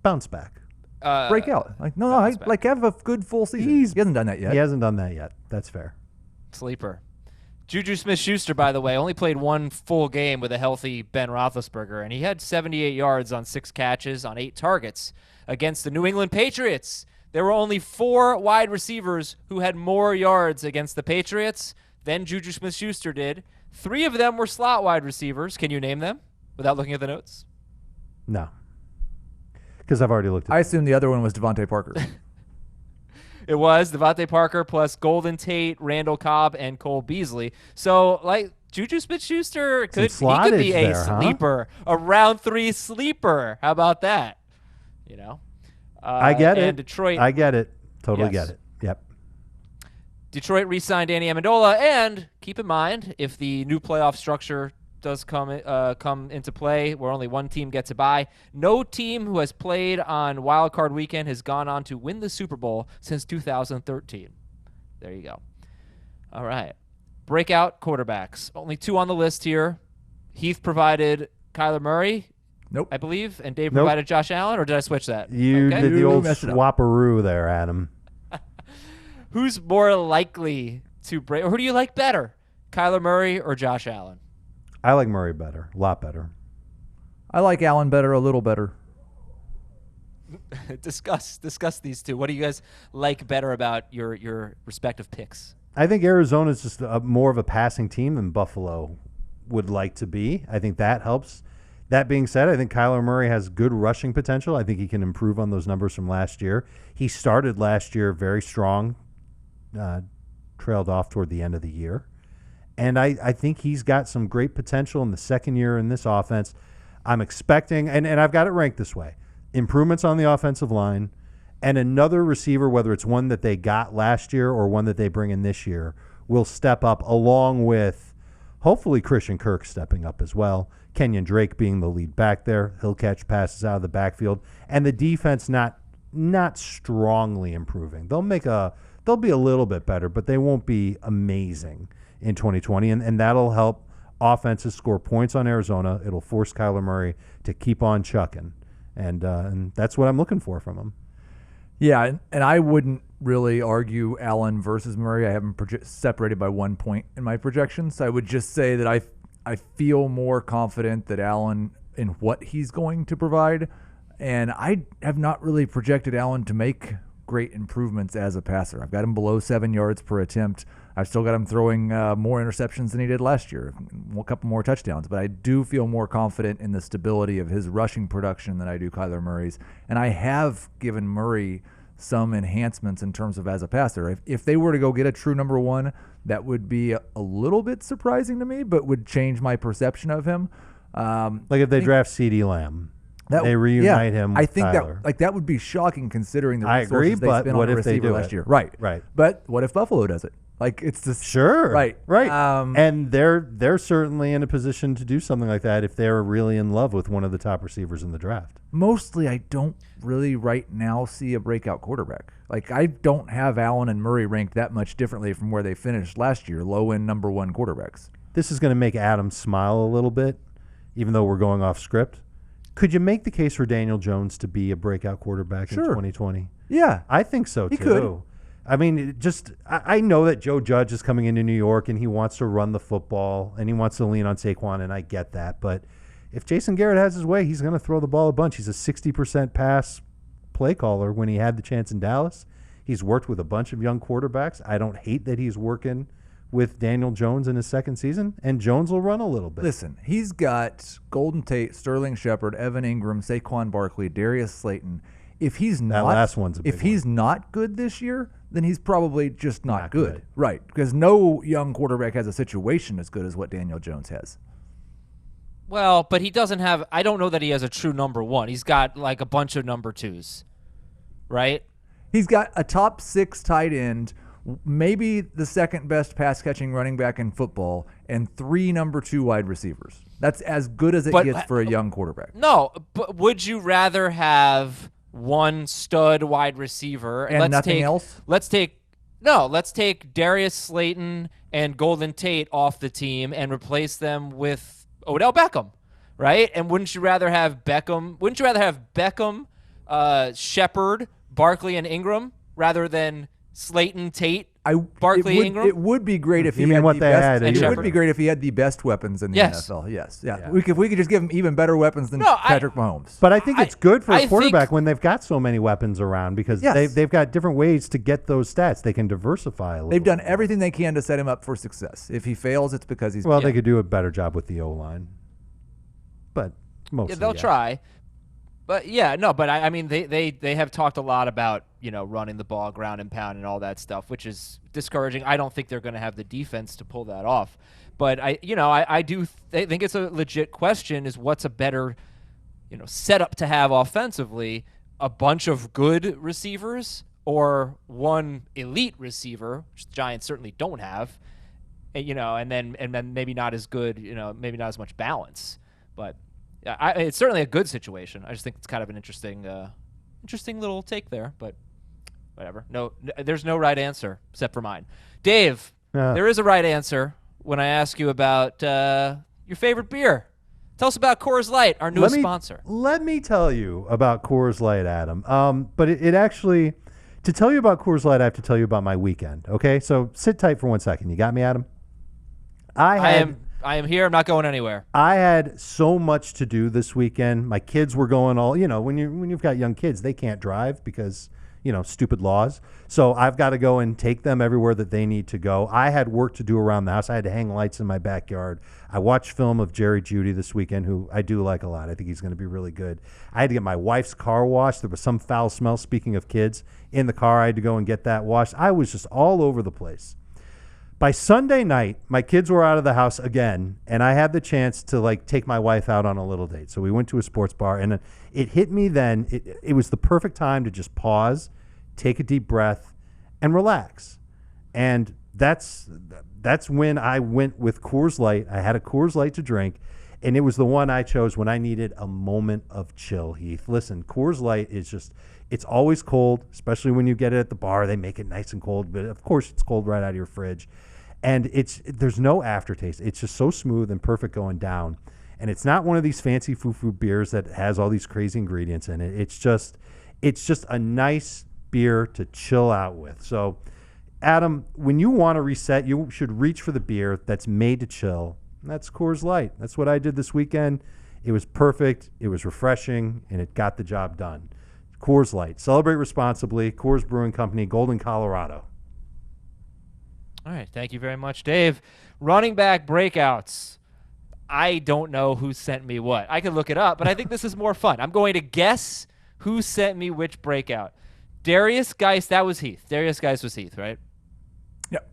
bounce back. Break out. Have a good full season. He hasn't done that yet. He hasn't done that yet. That's fair. Sleeper. Juju Smith-Schuster, by the way, only played 1 full game with a healthy Ben Roethlisberger, and he had 78 yards on 6 catches on 8 targets against the New England Patriots. There were only 4 wide receivers who had more yards against the Patriots than Juju Smith-Schuster did. 3 of them were slot wide receivers. Can you name them without looking at the notes? No. Because I've already looked at I assume the other one was Devante Parker. It was Devante Parker plus Golden Tate, Randall Cobb, and Cole Beasley. So, Juju Smith-Schuster could be a sleeper, a round 3 sleeper. How about that? I get it. Detroit. I get it. Totally get it. Yep. Detroit re-signed Danny Amendola, and keep in mind, if the new playoff structure does come into play, where only one team gets a bye, no team who has played on Wild Card Weekend has gone on to win the Super Bowl since 2013. There you go. All right. Breakout quarterbacks. Only 2 on the list here. Heath provided Kyler Murray, Nope. I believe, and Dave provided Josh Allen, or did I switch that? You did the old swapperoo there, Adam. Who's more likely to break, or who do you like better, Kyler Murray or Josh Allen? I like Murray better, a lot better. I like Allen better, a little better. Discuss these two. What do you guys like better about your respective picks? I think Arizona's just more of a passing team than Buffalo would like to be. I think that helps. That being said, I think Kyler Murray has good rushing potential. I think he can improve on those numbers from last year. He started last year very strong, trailed off toward the end of the year. And I think he's got some great potential in the second year in this offense. I'm expecting, and I've got it ranked this way, improvements on the offensive line and another receiver, whether it's one that they got last year or one that they bring in this year, will step up along with Hopefully Christian Kirk stepping up as well. Kenyon Drake being the lead back there. He'll catch passes out of the backfield. And the defense not strongly improving. They'll be a little bit better, but they won't be amazing in 2020. And that'll help offenses score points on Arizona. It'll force Kyler Murray to keep on chucking. And that's what I'm looking for from him. Yeah, and I wouldn't really argue Allen versus Murray. I have them separated by 1 point in my projections. I would just say that I feel more confident that Allen in what he's going to provide, and I have not really projected Allen to make great improvements as a passer. I've got him below 7 yards per attempt. I've still got him throwing more interceptions than he did last year, a couple more touchdowns. But I do feel more confident in the stability of his rushing production than I do Kyler Murray's. And I have given Murray some enhancements in terms of as a passer. If they were to go get a true number one, that would be a little bit surprising to me, but would change my perception of him. Like if they draft CeeDee Lamb. They reunite him with I think Tyler. that would be shocking considering the I agree, resources they but spent what on the if they receiver do last it? year. Right. But what if Buffalo does it? Like it's just Sure. Right. And they're certainly in a position to do something like that if they're really in love with one of the top receivers in the draft. Mostly, I don't really right now see a breakout quarterback. Like I don't have Allen and Murray ranked that much differently from where they finished last year, low-end number one quarterbacks. This is going to make Adam smile a little bit, even though we're going off script. Could you make the case for Daniel Jones to be a breakout quarterback in 2020? Yeah. I think so, too. He could. I mean, I know that Joe Judge is coming into New York and he wants to run the football and he wants to lean on Saquon, and I get that. But if Jason Garrett has his way, he's going to throw the ball a bunch. He's a 60% pass play caller when he had the chance in Dallas. He's worked with a bunch of young quarterbacks. I don't hate that he's working with Daniel Jones in his second season, and Jones will run a little bit. Listen, he's got Golden Tate, Sterling Shepard, Evan Ingram, Saquon Barkley, Darius Slayton. If he's not, that last one's a big if he's not good this year, then he's probably just not good. Right, because no young quarterback has a situation as good as what Daniel Jones has. Well, but he doesn't have – I don't know that he has a true number one. He's got like a bunch of number twos, right? He's got a top 6 tight end, maybe the second best pass-catching running back in football, and 3 number 2 wide receivers. That's as good as it gets for a young quarterback. No, but would you rather have one stud wide receiver and nothing else? Let's take Darius Slayton and Golden Tate off the team and replace them with Odell Beckham, right? And wouldn't you rather have Beckham? Wouldn't you rather have Beckham, Shepard, Barkley, and Ingram rather than Slayton, Tate, Barkley, Ingram? It would be great if he mean had what the they best. had It Shepard. would be great if he had the best weapons in the NFL. Yes, yeah. Yeah. We could just give him even better weapons than Patrick Mahomes. But I think it's good for I a quarterback think- when they've got so many weapons around because Yes. they've got different ways to get those stats. They can diversify a little. They've done bit. everything they can to set him up for success. If he fails, it's because he's Well, they could do a better job with the O-line. But mostly, they'll try. But I mean they have talked a lot about, running the ball, ground and pound and all that stuff, which is discouraging. I don't think they're going to have the defense to pull that off. But I think it's a legit question is what's a better, setup to have offensively, a bunch of good receivers or one elite receiver, which the Giants certainly don't have, and then maybe not as good, maybe not as much balance. But it's certainly a good situation. I just think it's kind of an interesting little take there. But whatever. No, there's no right answer except for mine. Dave, there is a right answer when I ask you about your favorite beer. Tell us about Coors Light, our newest sponsor. Let me tell you about Coors Light, Adam. But it actually, to tell you about Coors Light, I have to tell you about my weekend. Okay, so sit tight for 1 second. You got me, Adam? I am here. I'm not going anywhere. I had so much to do this weekend. My kids were going all, when you've got young kids, they can't drive because, stupid laws. So I've got to go and take them everywhere that they need to go. I had work to do around the house. I had to hang lights in my backyard. I watched film of Jerry Jeudy this weekend, who I do like a lot. I think he's going to be really good. I had to get my wife's car washed. There was some foul smell, speaking of kids, in the car. I had to go and get that washed. I was just all over the place. By Sunday night, my kids were out of the house again, and I had the chance to take my wife out on a little date. So we went to a sports bar, and it hit me then. It was the perfect time to just pause, take a deep breath, and relax. And that's when I went with Coors Light. I had a Coors Light to drink, and it was the one I chose when I needed a moment of chill, Heath. Listen, Coors Light is just, it's always cold, especially when you get it at the bar. They make it nice and cold, but of course it's cold right out of your fridge. And there's no aftertaste. It's just so smooth and perfect going down. And it's not one of these fancy foo-foo beers that has all these crazy ingredients in it. It's just a nice beer to chill out with. So, Adam, when you want to reset, you should reach for the beer that's made to chill. And that's Coors Light. That's what I did this weekend. It was perfect. It was refreshing, and it got the job done. Coors Light. Celebrate responsibly. Coors Brewing Company, Golden, Colorado. All right. Thank you very much, Dave. Running back breakouts. I don't know who sent me what. I could look it up, but I think this is more fun. I'm going to guess who sent me which breakout. Darius Geis, that was Heath. Darius Geis was Heath, right? Yep.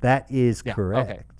That is correct.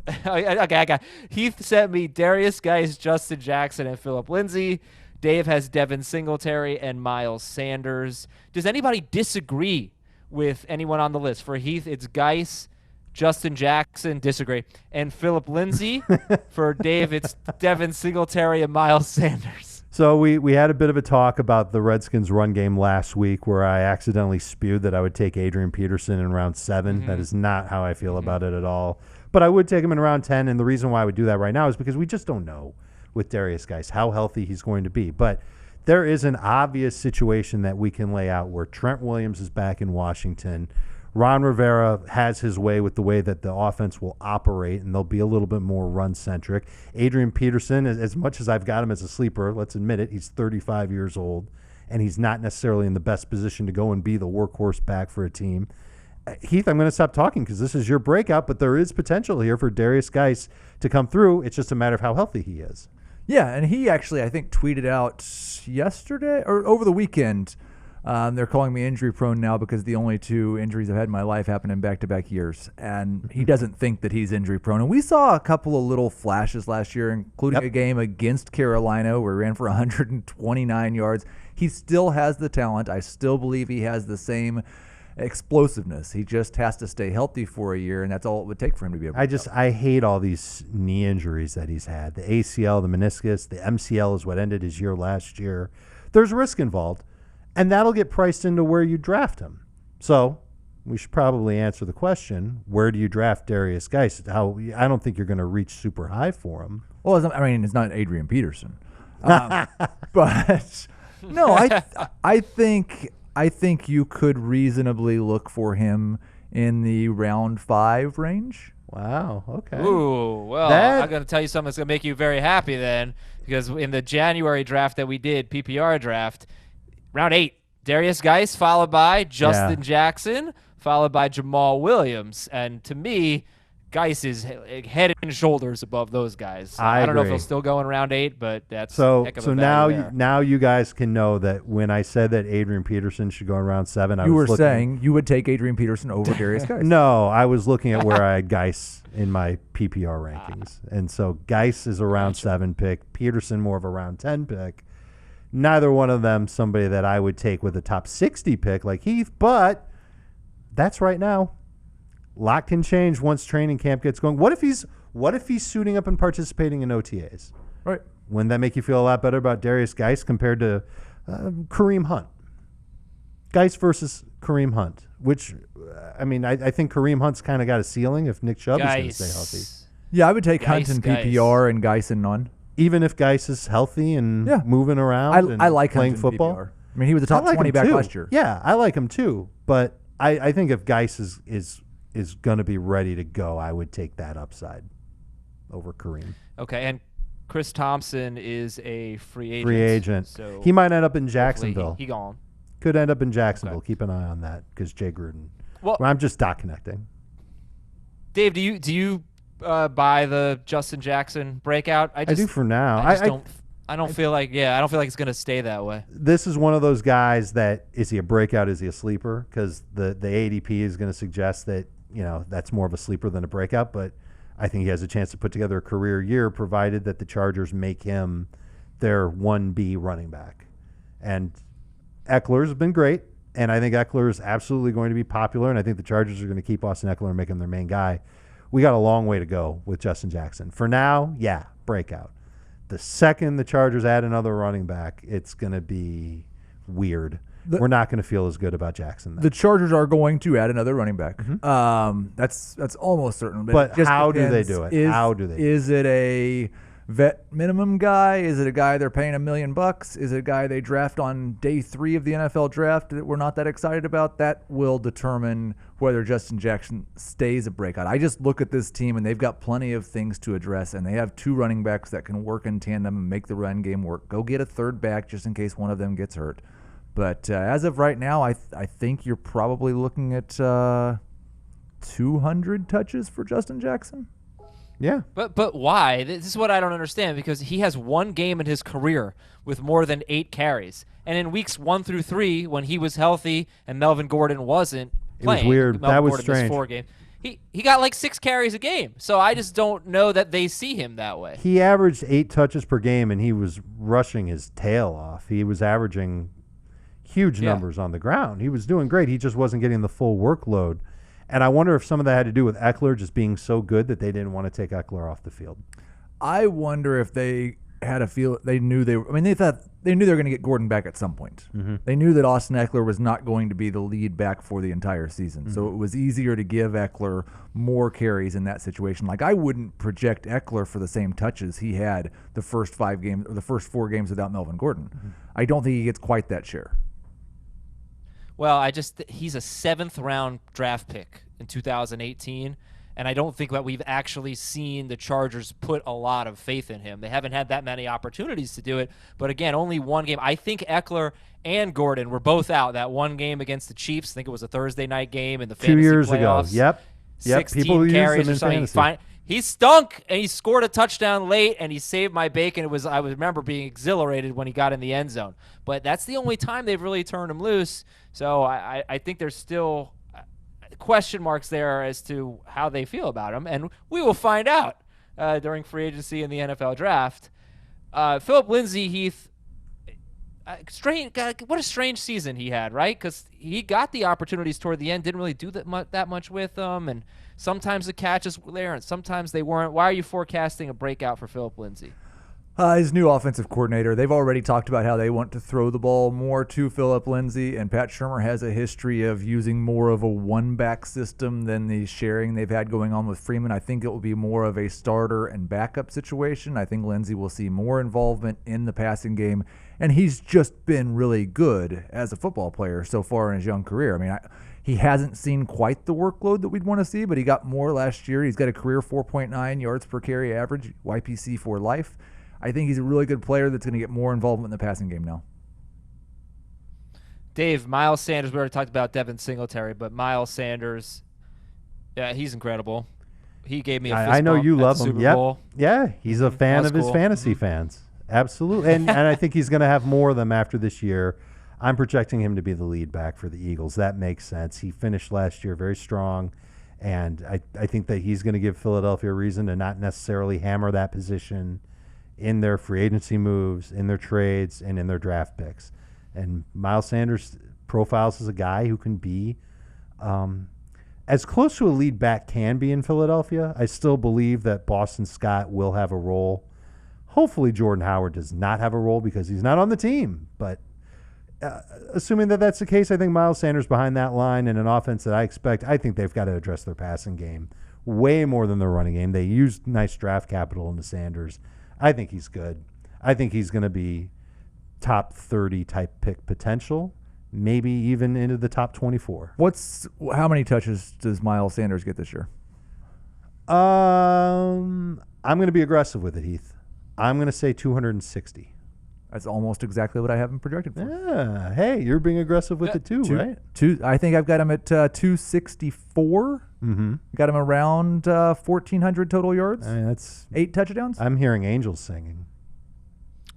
Okay, I got Heath sent me Darius Geis, Justin Jackson, and Phillip Lindsay. Dave has Devin Singletary and Myles Sanders. Does anybody disagree with anyone on the list? For Heath, it's Geis, Justin Jackson, disagree, and Phillip Lindsay. For Dave, it's Devin Singletary and Myles Sanders. So we had a bit of a talk about the Redskins run game last week where I accidentally spewed that I would take Adrian Peterson in round 7. Mm-hmm. That is not how I feel about it at all. But I would take him in round 10, and the reason why I would do that right now is because we just don't know with Darius Geis how healthy he's going to be. But there is an obvious situation that we can lay out where Trent Williams is back in Washington. Ron Rivera has his way with the way that the offense will operate, and they'll be a little bit more run-centric. Adrian Peterson, as much as I've got him as a sleeper, let's admit it, he's 35 years old, and he's not necessarily in the best position to go and be the workhorse back for a team. Heath, I'm going to stop talking because this is your breakout, but there is potential here for Darius Geis to come through. It's just a matter of how healthy he is. Yeah, and he actually, I think, tweeted out yesterday or over the weekend. They're calling me injury prone now because the only 2 injuries I've had in my life happened in back-to-back years. And he doesn't think that he's injury prone. And we saw a couple of little flashes last year, including a game against Carolina where he ran for 129 yards. He still has the talent. I still believe he has the same explosiveness. He just has to stay healthy for a year, and that's all it would take for him to be able to. I hate all these knee injuries that he's had. The ACL, the meniscus, the MCL is what ended his year last year. There's risk involved. And that'll get priced into where you draft him. So we should probably answer the question, where do you draft Darius Geis? I don't think you're going to reach super high for him. Well, I mean, it's not Adrian Peterson. But, no, I think you could reasonably look for him in the round 5 range. Wow, okay. Ooh, well, I'm going to tell you something that's going to make you very happy then, because in the January draft that we did, PPR draft, round 8, Darius Geis, followed by Justin Jackson, followed by Jamal Williams. And to me, Geis is head and shoulders above those guys. I don't know if he'll still go in round 8, but that's a heck of a value there. Now you guys can know that when I said that Adrian Peterson should go in round 7, you were saying you would take Adrian Peterson over Darius Geis. No, I was looking at where I had Geis in my PPR rankings. And so Geis is a round 7 pick, Peterson more of a round 10 pick. Neither one of them somebody that I would take with a top 60 pick like Heath, but that's right now. Lot can change once training camp gets going. What if he's suiting up and participating in OTAs? Right. Wouldn't that make you feel a lot better about Darius Geis compared to Kareem Hunt? Geis versus Kareem Hunt, which, I think Kareem Hunt's kind of got a ceiling if Nick Chubb is going to stay healthy. Yeah, I would take Hunt in PPR and Geis in none. Even if Geis is healthy and moving around and I like playing Hunt football. PPR. I mean, he was a top 20 back last year. Yeah, I like him too. But I think if Geis is going to be ready to go, I would take that upside over Kareem. Okay, and Chris Thompson is a free agent. Free agent. So he might end up in Jacksonville. He gone. Could end up in Jacksonville. Okay. Keep an eye on that because Jay Gruden. Well, I'm just dot connecting. Dave, do you buy the Justin Jackson breakout? I do for now. I don't feel like it's going to stay that way. This is one of those guys that, is he a breakout? Is he a sleeper? Because the ADP is going to suggest that, that's more of a sleeper than a breakout. But I think he has a chance to put together a career year, provided that the Chargers make him their 1B running back. And Eckler's been great. And I think Eckler is absolutely going to be popular, and I think the Chargers are going to keep Austin Eckler and make him their main guy. We got a long way to go with Justin Jackson. For now, yeah, breakout. The second the Chargers add another running back, it's going to be weird. We're not going to feel as good about Jackson then. The Chargers are going to add another running back. That's almost certain. But it just how do they depends. do it? How do they? Is it a vet minimum guy? Is it a guy they're paying $1 million? Is it a guy they draft on day 3 of the NFL draft that we're not that excited about? That will determine whether Justin Jackson stays a breakout. I just look at this team, and they've got plenty of things to address, and they have 2 running backs that can work in tandem and make the run game work. Go get a third back just in case one of them gets hurt. But as of right now, I think you're probably looking at 200 touches for Justin Jackson. Yeah. But why? This is what I don't understand, because he has one game in his career with more than 8 carries. And in weeks 1 through 3, when he was healthy and Melvin Gordon wasn't playing. It was weird. Melvin That was Gordon strange. missed 4 games. He got like 6 carries a game. So I just don't know that they see him that way. He averaged 8 touches per game, and he was rushing his tail off. He was averaging huge numbers on the ground. He was doing great. He just wasn't getting the full workload. And I wonder if some of that had to do with Eckler just being so good that they didn't want to take Eckler off the field. I wonder if they had a feel. They knew they were. I mean, they knew they were going to get Gordon back at some point. Mm-hmm. They knew that Austin Eckler was not going to be the lead back for the entire season. Mm-hmm. So it was easier to give Eckler more carries in that situation. Like, I wouldn't project Eckler for the same touches he had the first 5 games or the first 4 games without Melvin Gordon. Mm-hmm. I don't think he gets quite that share. Well, he's a 7th round draft pick in 2018, and I don't think that we've actually seen the Chargers put a lot of faith in him. They haven't had that many opportunities to do it, but again, only one game. I think Eckler and Gordon were both out that one game against the Chiefs. I think it was a Thursday night game in the fantasy 2 years playoffs. ago. Yep. 16 People carries use or him in something. fantasy. He stunk, and he scored a touchdown late, and he saved my bacon. I remember being exhilarated when he got in the end zone. But that's the only time they've really turned him loose. So I think there's still question marks there as to how they feel about him, and we will find out during free agency in the NFL draft. Phillip, Lindsay, Heath, what a strange season he had, right? Because he got the opportunities toward the end, didn't really do that much with them, and sometimes the catches were there and sometimes they weren't. Why are you forecasting a breakout for Phillip Lindsay? His new offensive coordinator. They've already talked about how they want to throw the ball more to Phillip Lindsay, and Pat Shurmur has a history of using more of a one-back system than the sharing they've had going on with Freeman. I think it will be more of a starter and backup situation. I think Lindsay will see more involvement in the passing game, and he's just been really good as a football player so far in his young career. I mean, he hasn't seen quite the workload that we'd want to see, but he got more last year. He's got a career 4.9 yards per carry average, YPC for life. I think he's a really good player that's going to get more involvement in the passing game now. Dave, Myles Sanders, we already talked about Devin Singletary, but Myles Sanders, yeah, he's incredible. He gave me a fist I know bump you at love the him. Super Yep. Bowl. Yeah, he's a fan That's of his cool. fantasy fans. Absolutely. And I think he's going to have more of them after this year. I'm projecting him to be the lead back for the Eagles. That makes sense. He finished last year very strong, and I think that he's going to give Philadelphia a reason to not necessarily hammer that position in their free agency moves, in their trades, and in their draft picks. And Myles Sanders profiles as a guy who can be as close to a lead back can be in Philadelphia. I still believe that Boston Scott will have a role. Hopefully Jordan Howard does not have a role because he's not on the team. But assuming that that's the case, I think Myles Sanders behind that line and an offense that I think they've got to address their passing game way more than their running game. They used nice draft capital into Sanders. I think he's good. I think he's going to be top 30 type pick potential, maybe even into the top 24. How many touches does Myles Sanders get this year? I'm going to be aggressive with it, Heath. I'm going to say 260. That's almost exactly what I have him projected for. Yeah. Hey, you're being aggressive with it too, right? I think I've got him at 264. Mm-hmm. Got him around 1,400 total yards. I mean, that's 8 touchdowns. I'm hearing angels singing.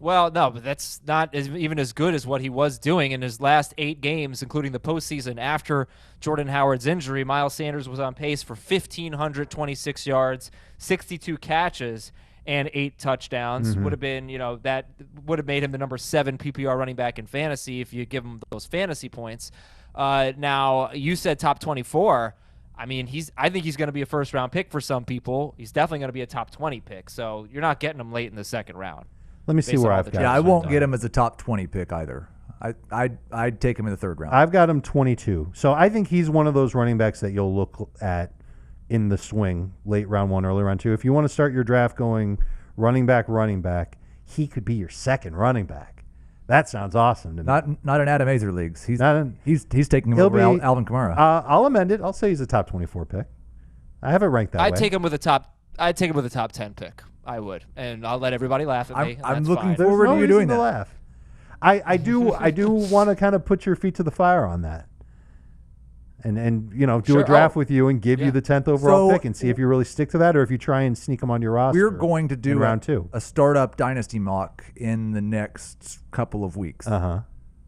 Well, no, but that's not even as good as what he was doing in his last 8 games, including the postseason. After Jordan Howard's injury, Myles Sanders was on pace for 1,526 yards, 62 catches, and 8 touchdowns. Mm-hmm. Would have been, that would have made him the number 7 PPR running back in fantasy if you give him those fantasy points. Now, you said top 24. I mean, I think he's going to be a first-round pick for some people. He's definitely going to be a top 20 pick. So you're not getting him late in the second round. Let me see where I've got him. Yeah, I won't get him as a top 20 pick either. I'd take him in the third round. I've got him 22. So I think he's one of those running backs that you'll look at in the swing, late round 1, early round 2. If you want to start your draft going running back, he could be your second running back. That sounds awesome to me. Not in Adam Azer leagues. He's taking him over Alvin Kamara. I'll amend it. I'll say he's a top 24 pick. I have it ranked that way. I'd take him with a top 10 pick. I would, and I'll let everybody laugh at me. I'm looking fine. forward to you doing that. Laugh. I do want to kind of put your feet to the fire on that. And do a draft with you and give you the 10th overall pick and see if you really stick to that or if you try and sneak them on your roster. We're going to do round 2 a startup dynasty mock in the next couple of weeks. Uh-huh.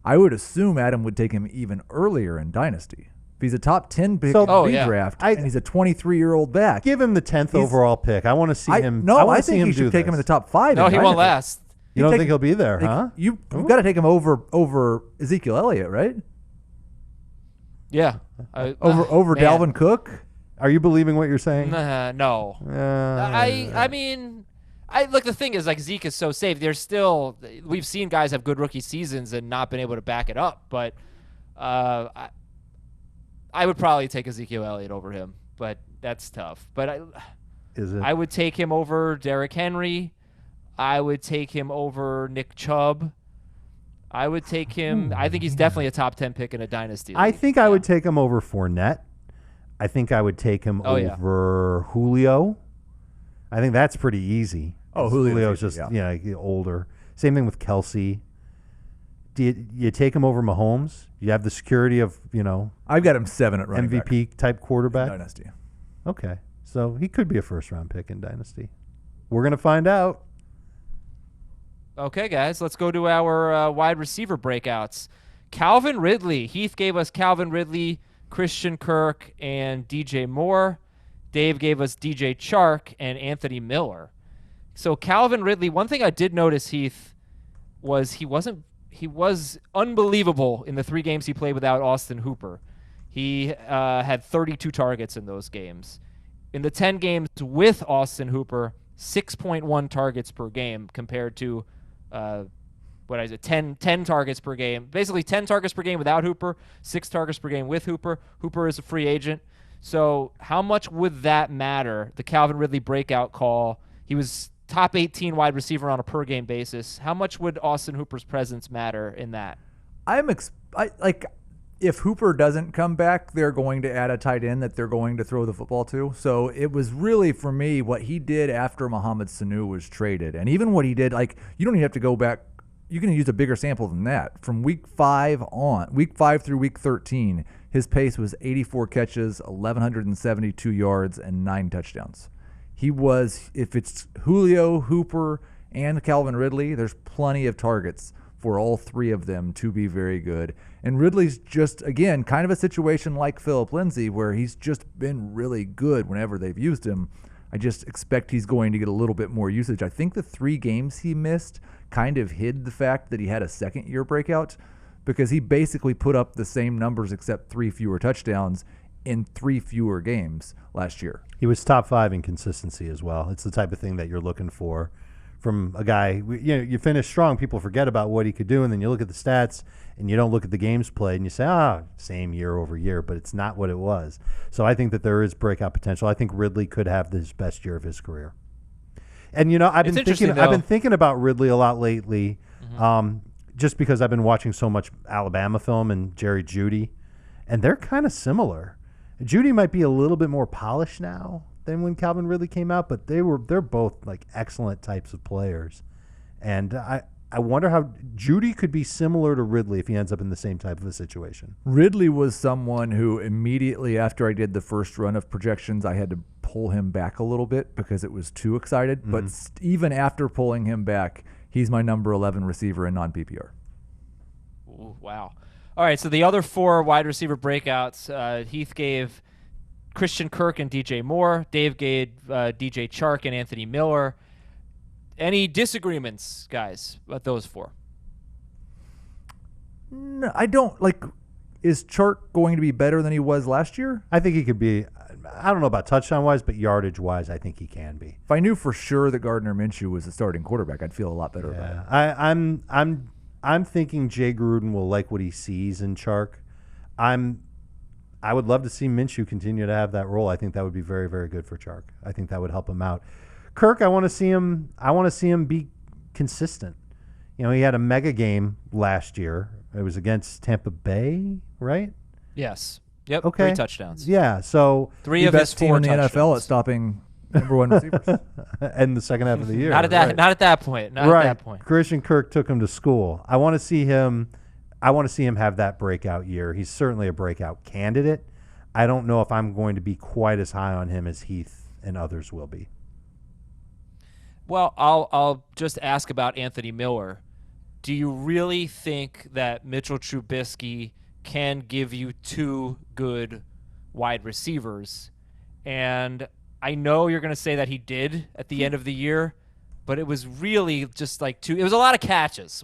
I would assume Adam would take him even earlier in dynasty. If he's a top 10 pick in redraft and he's a 23-year-old back. Give him the 10th overall pick. I want to see him. I think you should take him in the top 5. No, he won't last. You don't think he'll be there, huh? You've got to take him over Ezekiel Elliott, right? Yeah. Over Dalvin Cook? Are you believing what you're saying? No. I mean, look, the thing is, like, Zeke is so safe. We've seen guys have good rookie seasons and not been able to back it up, but I would probably take Ezekiel Elliott over him, but that's tough. But I would take him over Derrick Henry. I would take him over Nick Chubb. I would take him. I think he's definitely a top 10 pick in a dynasty league. I think I would take him over Fournette. I think I would take him over Julio. I think that's pretty easy. Julio's just older. Same thing with Kelsey. Do you take him over Mahomes? You have the security of I've got him 7 at running MVP type quarterback. Dynasty. Okay, so he could be a first round pick in dynasty. We're gonna find out. Okay, guys, let's go to our wide receiver breakouts. Calvin Ridley. Heath gave us Calvin Ridley, Christian Kirk, and DJ Moore. Dave gave us DJ Chark and Anthony Miller. So Calvin Ridley, one thing I did notice, Heath, was he was unbelievable in the 3 games he played without Austin Hooper. He had 32 targets in those games. In the 10 games with Austin Hooper, 6.1 targets per game compared to 10 targets per game. Basically 10 targets per game without Hooper, 6 targets per game with Hooper. Hooper is a free agent. So how much would that matter? The Calvin Ridley breakout call. He was top 18 wide receiver on a per game basis. How much would Austin Hooper's presence matter in that? If Hooper doesn't come back, they're going to add a tight end that they're going to throw the football to. So it was really, for me, what he did after Mohamed Sanu was traded. And even what he did, you don't even have to go back. You can use a bigger sample than that. From week 5 through week 13, his pace was 84 catches, 1,172 yards, and 9 touchdowns. He was, if it's Julio, Hooper, and Calvin Ridley, there's plenty of targets for all 3 of them to be very good. And Ridley's just, again, kind of a situation like Phillip Lindsay, where he's just been really good whenever they've used him. I just expect he's going to get a little bit more usage. I think the 3 games he missed kind of hid the fact that he had a second-year breakout, because he basically put up the same numbers except 3 fewer touchdowns in 3 fewer games last year. He was top 5 in consistency as well. It's the type of thing that you're looking for from a guy. You finish strong, people forget about what he could do, and then you look at the stats and you don't look at the games played and you say, same year over year, but it's not what it was. So I think that there is breakout potential. I think Ridley could have his best year of his career. And I've been thinking about Ridley a lot lately, just because I've been watching so much Alabama film and Jerry Jeudy, and they're kind of similar. Jeudy might be a little bit more polished now than when Calvin Ridley came out, but they're both excellent types of players. And I wonder how Jeudy could be similar to Ridley if he ends up in the same type of a situation. Ridley was someone who immediately after I did the first run of projections, I had to pull him back a little bit because it was too excited. Mm-hmm. But even after pulling him back, he's my number 11 receiver in non-PPR. Ooh, wow. All right, so the other 4 wide receiver breakouts, Heath gave Christian Kirk and DJ Moore. Dave gave DJ Chark and Anthony Miller. Any disagreements, guys, about those 4? No, I don't. Is Chark going to be better than he was last year? I think he could be. I don't know about touchdown-wise, but yardage-wise, I think he can be. If I knew for sure that Gardner Minshew was the starting quarterback, I'd feel a lot better about it. I'm thinking Jay Gruden will like what he sees in Chark. I would love to see Minshew continue to have that role. I think that would be very, very good for Chark. I think that would help him out. Kirk, I want to see him be consistent. You know, he had a mega game last year. It was against Tampa Bay, right? Yes. Yep. Okay. 3 touchdowns. Yeah. So Three of his best team 4 in the touchdowns. NFL at stopping number one receivers. and the second half of the year. Not at that. right. Not at that point. Not right. at that point. Christian Kirk took him to school. I want to see him have that breakout year. He's certainly a breakout candidate. I don't know if I'm going to be quite as high on him as Heath and others will be. Well, I'll just ask about Anthony Miller. Do you really think that Mitchell Trubisky can give you 2 good wide receivers? And I know you're going to say that he did at the end of the year, but it was really just like 2. It was a lot of catches.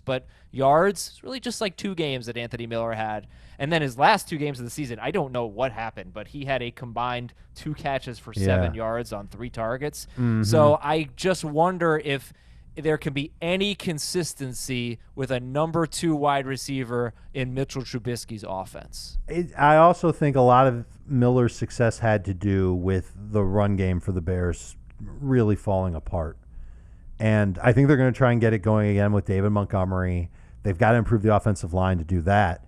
But yards, it's really just like 2 games that Anthony Miller had. And then his last 2 games of the season, I don't know what happened, but he had a combined 2 catches for 7 yards on 3 targets. Mm-hmm. So I just wonder if there can be any consistency with a number 2 wide receiver in Mitchell Trubisky's offense. I also think a lot of Miller's success had to do with the run game for the Bears really falling apart. And I think they're going to try and get it going again with David Montgomery. They've got to improve the offensive line to do that.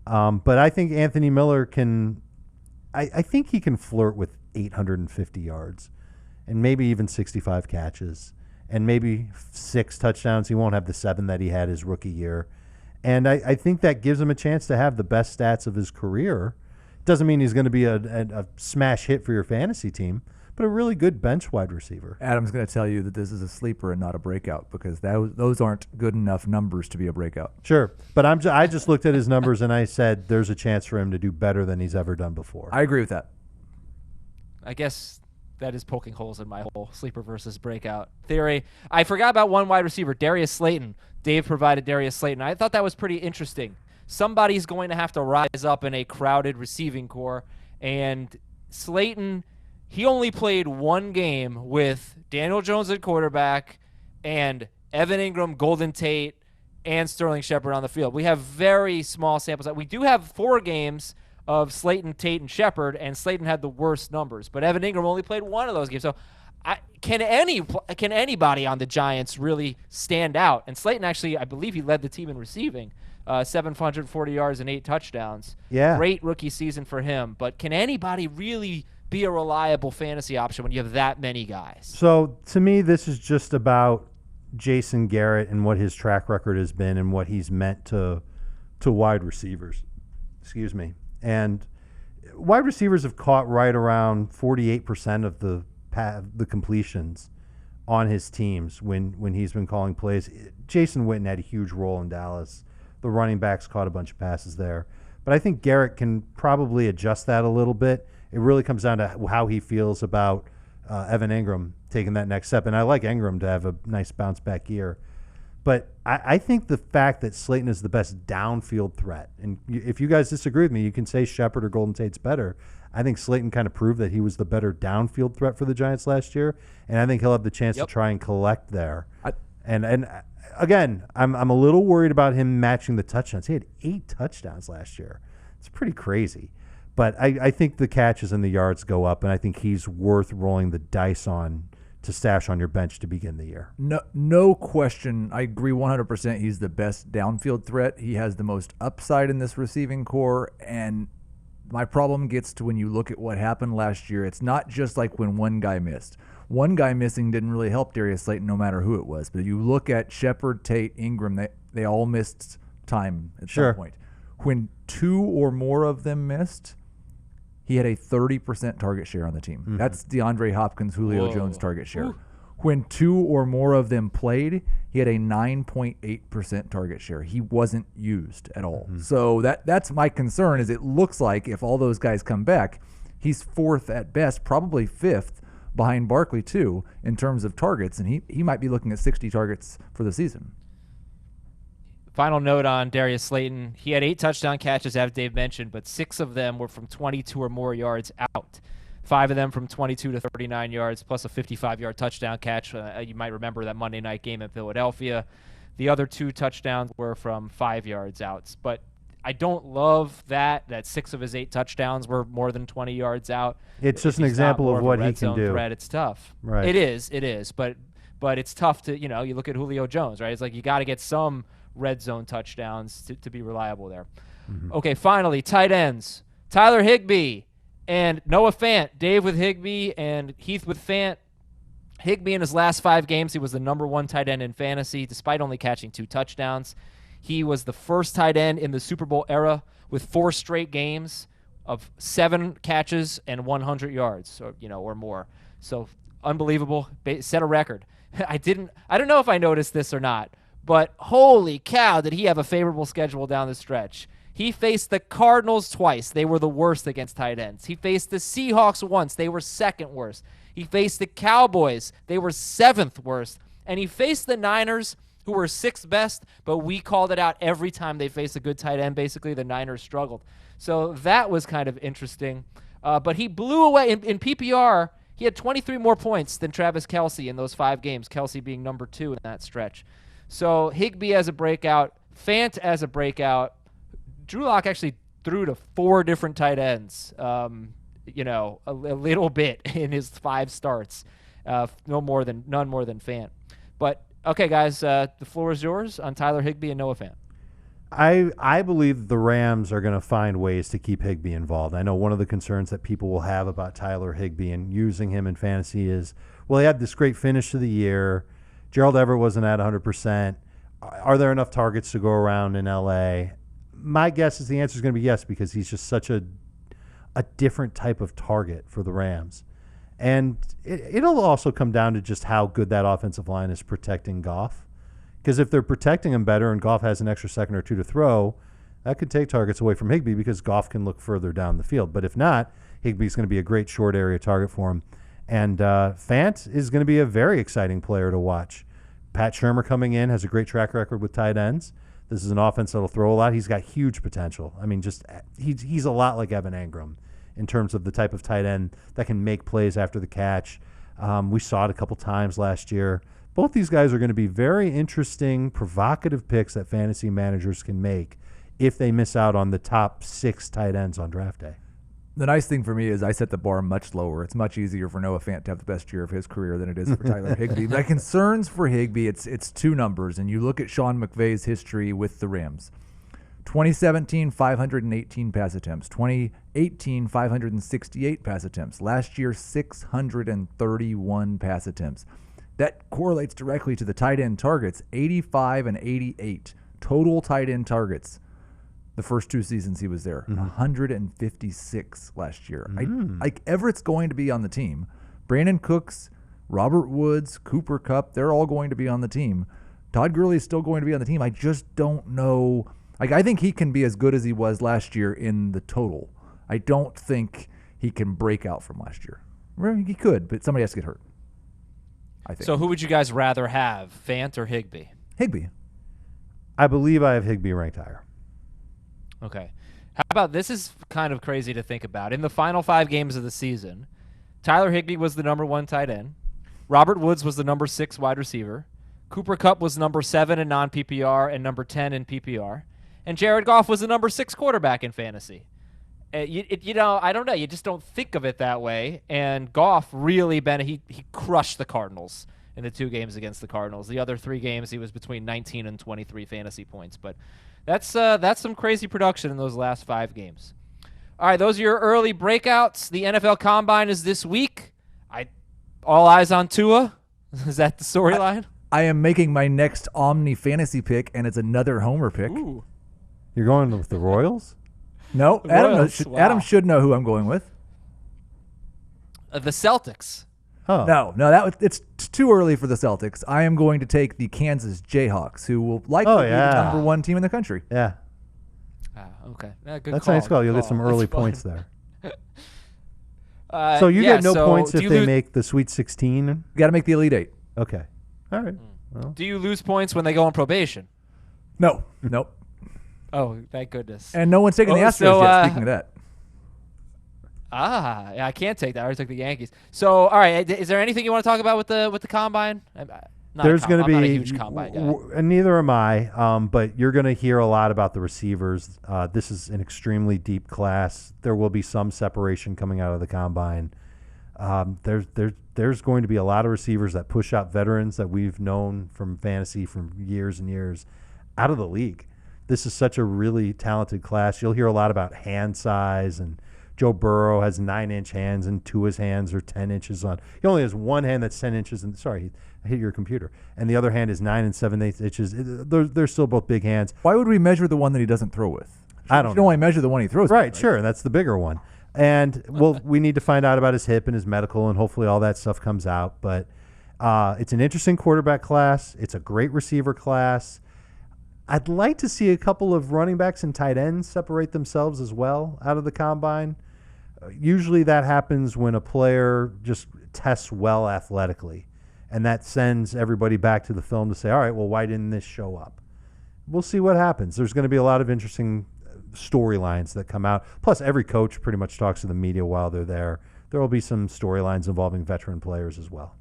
But I think Anthony Miller can – I think he can flirt with 850 yards and maybe even 65 catches and maybe 6 touchdowns. He won't have the 7 that he had his rookie year. And I think that gives him a chance to have the best stats of his career. Doesn't mean he's going to be a smash hit for your fantasy team, but a really good bench wide receiver. Adam's going to tell you that this is a sleeper and not a breakout because those aren't good enough numbers to be a breakout. Sure, but I just looked at his numbers and I said there's a chance for him to do better than he's ever done before. I agree with that. I guess that is poking holes in my whole sleeper versus breakout theory. I forgot about one wide receiver, Darius Slayton. Dave provided Darius Slayton. I thought that was pretty interesting. Somebody's going to have to rise up in a crowded receiving core, and Slayton, he only played 1 game with Daniel Jones at quarterback and Evan Ingram, Golden Tate, and Sterling Shepard on the field. We have very small samples. We do have 4 games of Slayton, Tate, and Shepard, and Slayton had the worst numbers. But Evan Ingram only played 1 of those games. So can anybody on the Giants really stand out? And Slayton actually, I believe he led the team in receiving, 740 yards and 8 touchdowns. Yeah. Great rookie season for him. But can anybody really be a reliable fantasy option when you have that many guys? So to me, this is just about Jason Garrett and what his track record has been and what he's meant to wide receivers. Excuse me. And wide receivers have caught right around 48% of the completions on his teams when he's been calling plays. Jason Witten had a huge role in Dallas. The running backs caught a bunch of passes there. But I think Garrett can probably adjust that a little bit. It really comes down to how he feels about Evan Ingram taking that next step. And I like Ingram to have a nice bounce-back year. But I think the fact that Slayton is the best downfield threat, and if you guys disagree with me, you can say Shepard or Golden Tate's better. I think Slayton kind of proved that he was the better downfield threat for the Giants last year, and I think he'll have the chance to try and collect there. And again, I'm a little worried about him matching the touchdowns. He had 8 touchdowns last year. It's pretty crazy. But I think the catches and the yards go up, and I think he's worth rolling the dice on to stash on your bench to begin the year. No question. I agree 100%. He's the best downfield threat. He has the most upside in this receiving core. And my problem gets to when you look at what happened last year. It's not just like when one guy missed. One guy missing didn't really help Darius Slayton no matter who it was. But you look at Shepard, Tate, Ingram, they all missed time at some point. When 2 or more of them missed, he had a 30% target share on the team. Mm-hmm. That's DeAndre Hopkins, Julio Jones target share. Ooh. When 2 or more of them played, he had a 9.8% target share. He wasn't used at all. Mm-hmm. So that's my concern is it looks like if all those guys come back, he's 4th at best, probably 5th behind Barkley too in terms of targets, and he might be looking at 60 targets for the season. Final note on Darius Slayton. He had 8 touchdown catches, as Dave mentioned, but 6 of them were from 22 or more yards out. 5 of them from 22 to 39 yards, plus a 55-yard touchdown catch. You might remember that Monday night game in Philadelphia. The other 2 touchdowns were from 5 yards out. But I don't love that 6 of his 8 touchdowns were more than 20 yards out. It's just an example of what he can do. Threat, it's tough. Right. It is. But it's tough to, you look at Julio Jones, right? It's like you got to get some red zone touchdowns to be reliable there. Mm-hmm. Okay, finally, tight ends. Tyler Higbee and Noah Fant. Dave with Higbee and Heath with Fant. Higbee in his last 5 games, he was the number 1 tight end in fantasy, despite only catching 2 touchdowns. He was the first tight end in the Super Bowl era with 4 straight games of 7 catches and 100 yards, or more. So unbelievable. Set a record. I don't know if I noticed this or not, but holy cow, did he have a favorable schedule down the stretch. He faced the Cardinals twice. They were the worst against tight ends. He faced the Seahawks once. They were second worst. He faced the Cowboys. They were 7th worst. And he faced the Niners, who were 6th best, but we called it out every time they faced a good tight end. Basically, the Niners struggled. So that was kind of interesting. But he blew away. In PPR, he had 23 more points than Travis Kelce in those 5 games, Kelce being number 2 in that stretch. So Higbee as a breakout, Fant as a breakout. Drew Lock actually threw to 4 different tight ends, a little bit in his 5 starts. None more than Fant. But, okay, guys, the floor is yours on Tyler Higbee and Noah Fant. I believe the Rams are going to find ways to keep Higbee involved. I know one of the concerns that people will have about Tyler Higbee and using him in fantasy is, well, he had this great finish to the year. Gerald Everett wasn't at 100%. Are there enough targets to go around in L.A.? My guess is the answer is going to be yes, because he's just such a different type of target for the Rams. And it'll also come down to just how good that offensive line is protecting Goff. Because if they're protecting him better and Goff has an extra second or 2 to throw, that could take targets away from Higbee because Goff can look further down the field. But if not, Higbee's going to be a great short area target for him. And Fant is going to be a very exciting player to watch. Pat Shurmur coming in has a great track record with tight ends. This is an offense that'll throw a lot. He's got huge potential. I mean, he's a lot like Evan Engram in terms of the type of tight end that can make plays after the catch. We saw it a couple times last year. Both these guys are going to be very interesting, provocative picks that fantasy managers can make if they miss out on the top 6 tight ends on draft day. The nice thing for me is I set the bar much lower. It's much easier for Noah Fant to have the best year of his career than it is for Tyler Higbee. My concerns for Higbee, it's 2 numbers, and you look at Sean McVay's history with the Rams. 2017, 518 pass attempts. 2018, 568 pass attempts. Last year, 631 pass attempts. That correlates directly to the tight end targets, 85 and 88 total tight end targets. The first 2 seasons he was there, 156 last year. Everett's going to be on the team. Brandon Cooks, Robert Woods, Cooper Kupp, they're all going to be on the team. Todd Gurley is still going to be on the team. I just don't know. I think he can be as good as he was last year in the total. I don't think he can break out from last year. He could, but somebody has to get hurt, I think. So who would you guys rather have, Fant or Higbee? Higbee. I believe I have Higbee ranked higher. Okay. How about this is kind of crazy to think about. In the final 5 games of the season, Tyler Higbee was the number 1 tight end. Robert Woods was the number 6 wide receiver. Cooper Kupp was number 7 in non-PPR and number 10 in PPR. And Jared Goff was the number 6 quarterback in fantasy. I don't know. You just don't think of it that way. And Goff really he crushed the Cardinals in the 2 games against the Cardinals. The other 3 games, he was between 19 and 23 fantasy points. But that's some crazy production in those last 5 games. All right, those are your early breakouts. The NFL Combine is this week. All eyes on Tua. Is that the storyline? I am making my next Omnifantasy pick, and it's another homer pick. Ooh. You're going with the Royals? No, Royals, Adam should know who I'm going with. The Celtics. Oh. No, it's too early for the Celtics. I am going to take the Kansas Jayhawks, who will likely be the number 1 team in the country. Yeah. Okay. Good That's call. a nice call. You'll get some early That's fun. points there. So you get no points if they make the Sweet 16? Got to make the Elite 8. Okay. All right. Well. Do you lose points when they go on probation? No, nope. Oh, thank goodness. And no one's taking the Astros so, yet, speaking of that. Yeah, I can't take that. I already took the Yankees. So, all right, is there anything you want to talk about with the combine? There's going to be I'm not a huge combine guy. And neither am I. But you're going to hear a lot about the receivers. This is an extremely deep class. There will be some separation coming out of the combine. There's going to be a lot of receivers that push out veterans that we've known from fantasy for years and years out of the league. This is such a really talented class. You'll hear a lot about hand size, and Joe Burrow has 9-inch hands and Tua's hands are 10 inches on. He only has one hand that's 10 inches. And sorry, I hit your computer. And the other hand is 9 7/8 inches. They're still both big hands. Why would we measure the one that he doesn't throw with? I don't know. You only measure the one he throws with, Right, sure. That's the bigger one. And we need to find out about his hip and his medical, and hopefully all that stuff comes out. But it's an interesting quarterback class. It's a great receiver class. I'd like to see a couple of running backs and tight ends separate themselves as well out of the combine. Usually that happens when a player just tests well athletically, and that sends everybody back to the film to say, all right, well, why didn't this show up? We'll see what happens. There's going to be a lot of interesting storylines that come out. Plus, every coach pretty much talks to the media while they're there. There will be some storylines involving veteran players as well.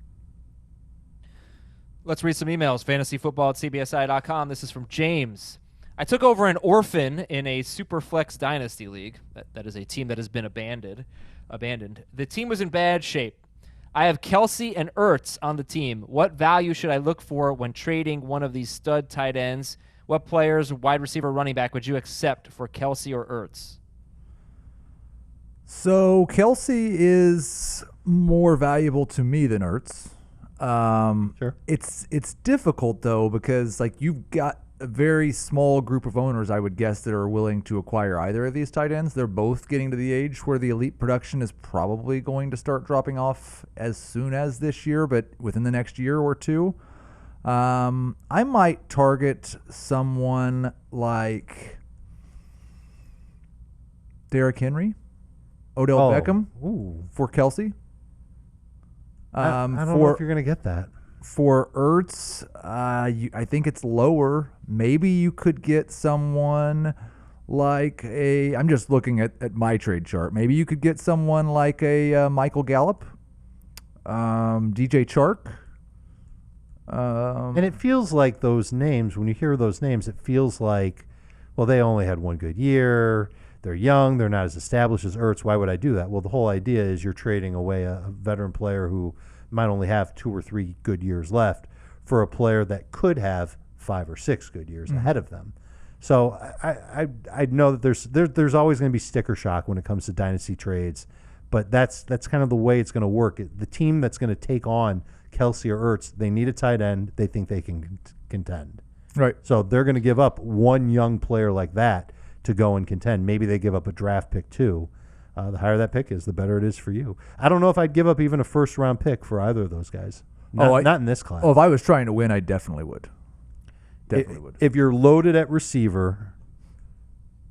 Let's read some emails. fantasyfootball@cbsi.com. This is from James. I took over an orphan in a Superflex Dynasty League. That is a team that has been abandoned. The team was in bad shape. I have Kelsey and Ertz on the team. What value should I look for when trading one of these stud tight ends? What players, wide receiver, running back, would you accept for Kelsey or Ertz? So Kelsey is more valuable to me than Ertz. Sure. It's difficult though, because like you've got a very small group of owners, I would guess, that are willing to acquire either of these tight ends. They're both getting to the age where the elite production is probably going to start dropping off as soon as this year, but within the next year or two. I might target someone like Derrick Henry, Odell Beckham for Kelsey. I don't know if you're going to get that. For Ertz, I think it's lower. Maybe you could get someone like I'm just looking at my trade chart. Maybe you could get someone like a Michael Gallup, DJ Chark. And it feels like those names, when you hear those names, it feels like, well, they only had one good year. They're young. They're not as established as Ertz. Why would I do that? Well, the whole idea is you're trading away a veteran player who might only have 2 or 3 good years left for a player that could have 5 or 6 good years ahead of them. So I know that there's always going to be sticker shock when it comes to dynasty trades, but that's kind of the way it's going to work. The team that's going to take on Kelsey or Ertz, they need a tight end. They think they can contend. Right. So they're going to give up one young player like that to go and contend. Maybe they give up a draft pick too. The higher that pick is, the better it is for you. I don't know if I'd give up even a first-round pick for either of those guys. Not in this class. Oh, if I was trying to win, I definitely would. If you're loaded at receiver,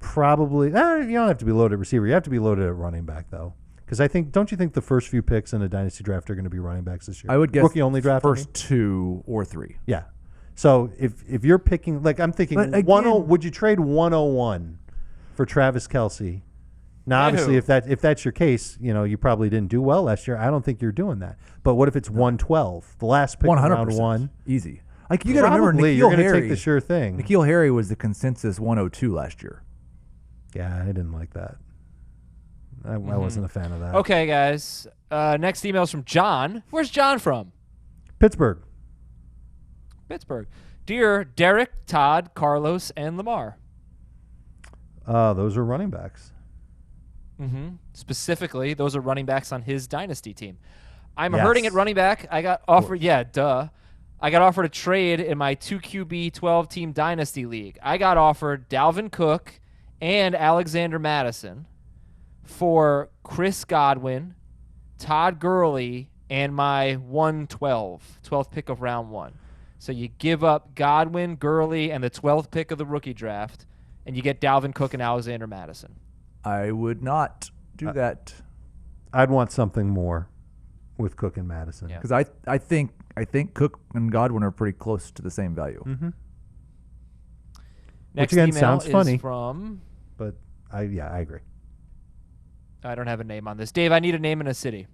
probably you don't have to be loaded at receiver. You have to be loaded at running back, though. Because don't you think the first few picks in a dynasty draft are going to be running backs this year? I would guess rookie-only draft. First 2 or 3. Yeah. So if you're picking, like I'm thinking, would you trade 101 for Travis Kelce? Now, obviously, if that's your case, you probably didn't do well last year. I don't think you're doing that. But what if it's 112, the last pick of round 1? Easy. Like you got to remember, you're going to take the sure thing. N'Keal Harry was the consensus 102 last year. Yeah, I didn't like that. I wasn't a fan of that. Okay, guys. Next email is from John. Where's John from? Pittsburgh. Dear Derek, Todd, Carlos, and Lamar. Those are running backs. Specifically, those are running backs on his dynasty team. I'm hurting at running back. I got offered, I got offered a trade in my 2QB 12-team dynasty league. I got offered Dalvin Cook and Alexander Madison for Chris Godwin, Todd Gurley, and my 12th pick of round 1. So you give up Godwin, Gurley, and the 12th pick of the rookie draft, and you get Dalvin Cook and Alexander Madison. I would not do that. I'd want something more with Cook and Madison. Because I think Cook and Godwin are pretty close to the same value. Next again email sounds is funny. from... But I agree. I don't have a name on this. Dave, I need a name and a city.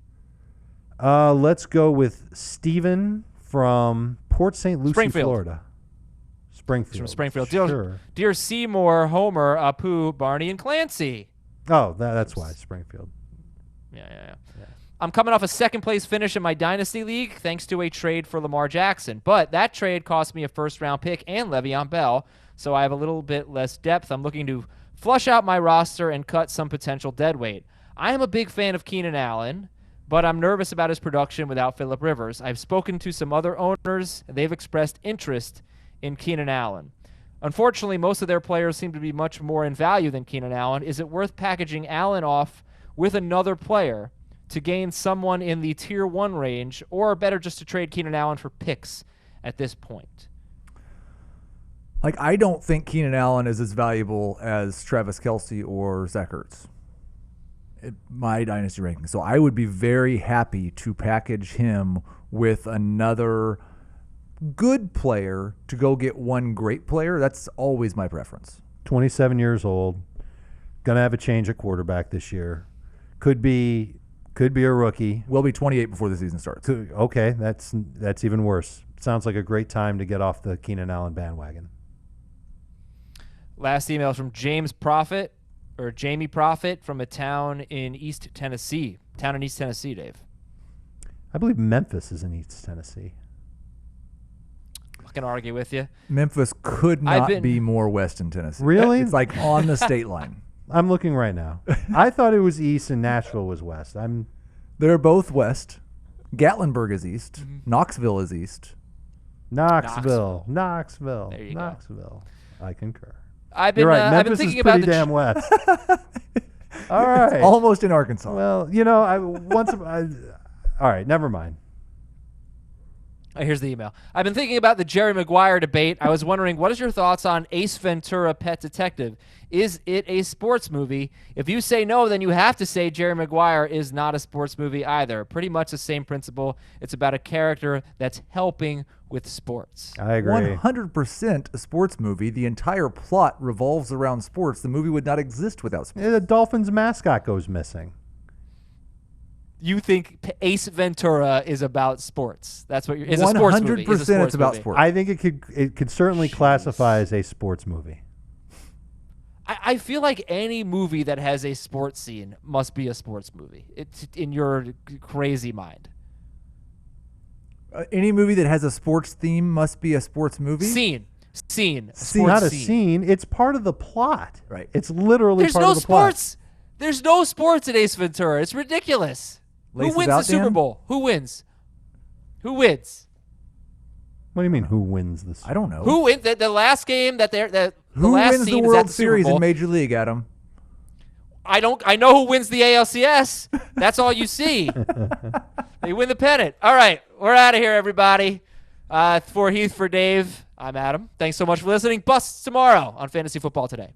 Let's go with Steven from Port St. Lucie, Springfield. Florida. Springfield. From Springfield. Sure. Dear Seymour, Homer, Apu, Barney, and Clancy. Oh, that's why Springfield. Yeah. I'm coming off a second-place finish in my Dynasty League thanks to a trade for Lamar Jackson. But that trade cost me a first-round pick and Le'Veon Bell, so I have a little bit less depth. I'm looking to flush out my roster and cut some potential dead weight. I am a big fan of Keenan Allen, but I'm nervous about his production without Phillip Rivers. I've spoken to some other owners, and they've expressed interest in Keenan Allen. Unfortunately, most of their players seem to be much more in value than Keenan Allen. Is it worth packaging Allen off with another player to gain someone in the Tier 1 range, or better just to trade Keenan Allen for picks at this point? Like, I don't think Keenan Allen is as valuable as Travis Kelce or Zach Ertz in my dynasty ranking. So I would be very happy to package him with another good player to go get one great player. That's always my preference. 27 years old. Going to have a change at quarterback this year. Could be a rookie. Will be 28 before the season starts. Okay, that's even worse. Sounds like a great time to get off the Keenan Allen bandwagon. Last email is from Jamie Prophet from a town in East Tennessee. Dave. I believe Memphis is in East Tennessee. I can argue with you. Memphis could not be more west in Tennessee. Really? It's like on the state line. I'm looking right now. I thought it was east and Nashville was west. They're both west. Gatlinburg is east. Mm-hmm. Knoxville is east. Knoxville. There you Knoxville. I concur. You're right. I've been Memphis thinking is about pretty damn west. All right. It's almost in Arkansas. Well, all right, never mind. Here's the email. I've been thinking about the Jerry Maguire debate. I was wondering, what is your thoughts on Ace Ventura: Pet Detective? Is it a sports movie? If you say no, then you have to say Jerry Maguire is not a sports movie either. Pretty much the same principle. It's about a character that's helping with sports. I agree. 100% a sports movie. The entire plot revolves around sports. The movie would not exist without sports. The Dolphins mascot goes missing. You think Ace Ventura is about sports? That's what is a sports movie. 100% it's about sports. I think it could certainly classify as a sports movie. I feel like any movie that has a sports scene must be a sports movie. It's in your crazy mind. Any movie that has a sports theme must be a sports movie? Scene. Not a scene. It's part of the plot. Right. It's literally There's part no of the plot. sports. There's no sports in Ace Ventura. It's ridiculous. Laces Who wins out, the Super Dan? Bowl? Who wins? Who wins? What do you mean, who wins this? I don't know. Who wins the last game Who last wins the scene is at World the Super Series Bowl? in Major League, Adam? I know who wins the ALCS. That's all you see. They win the pennant. All right, we're out of here, everybody. For Heath, for Dave, I'm Adam. Thanks so much for listening. Busts tomorrow on Fantasy Football Today.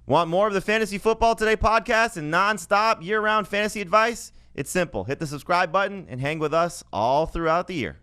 Want more of the Fantasy Football Today podcast and nonstop year-round fantasy advice? It's simple. Hit the subscribe button and hang with us all throughout the year.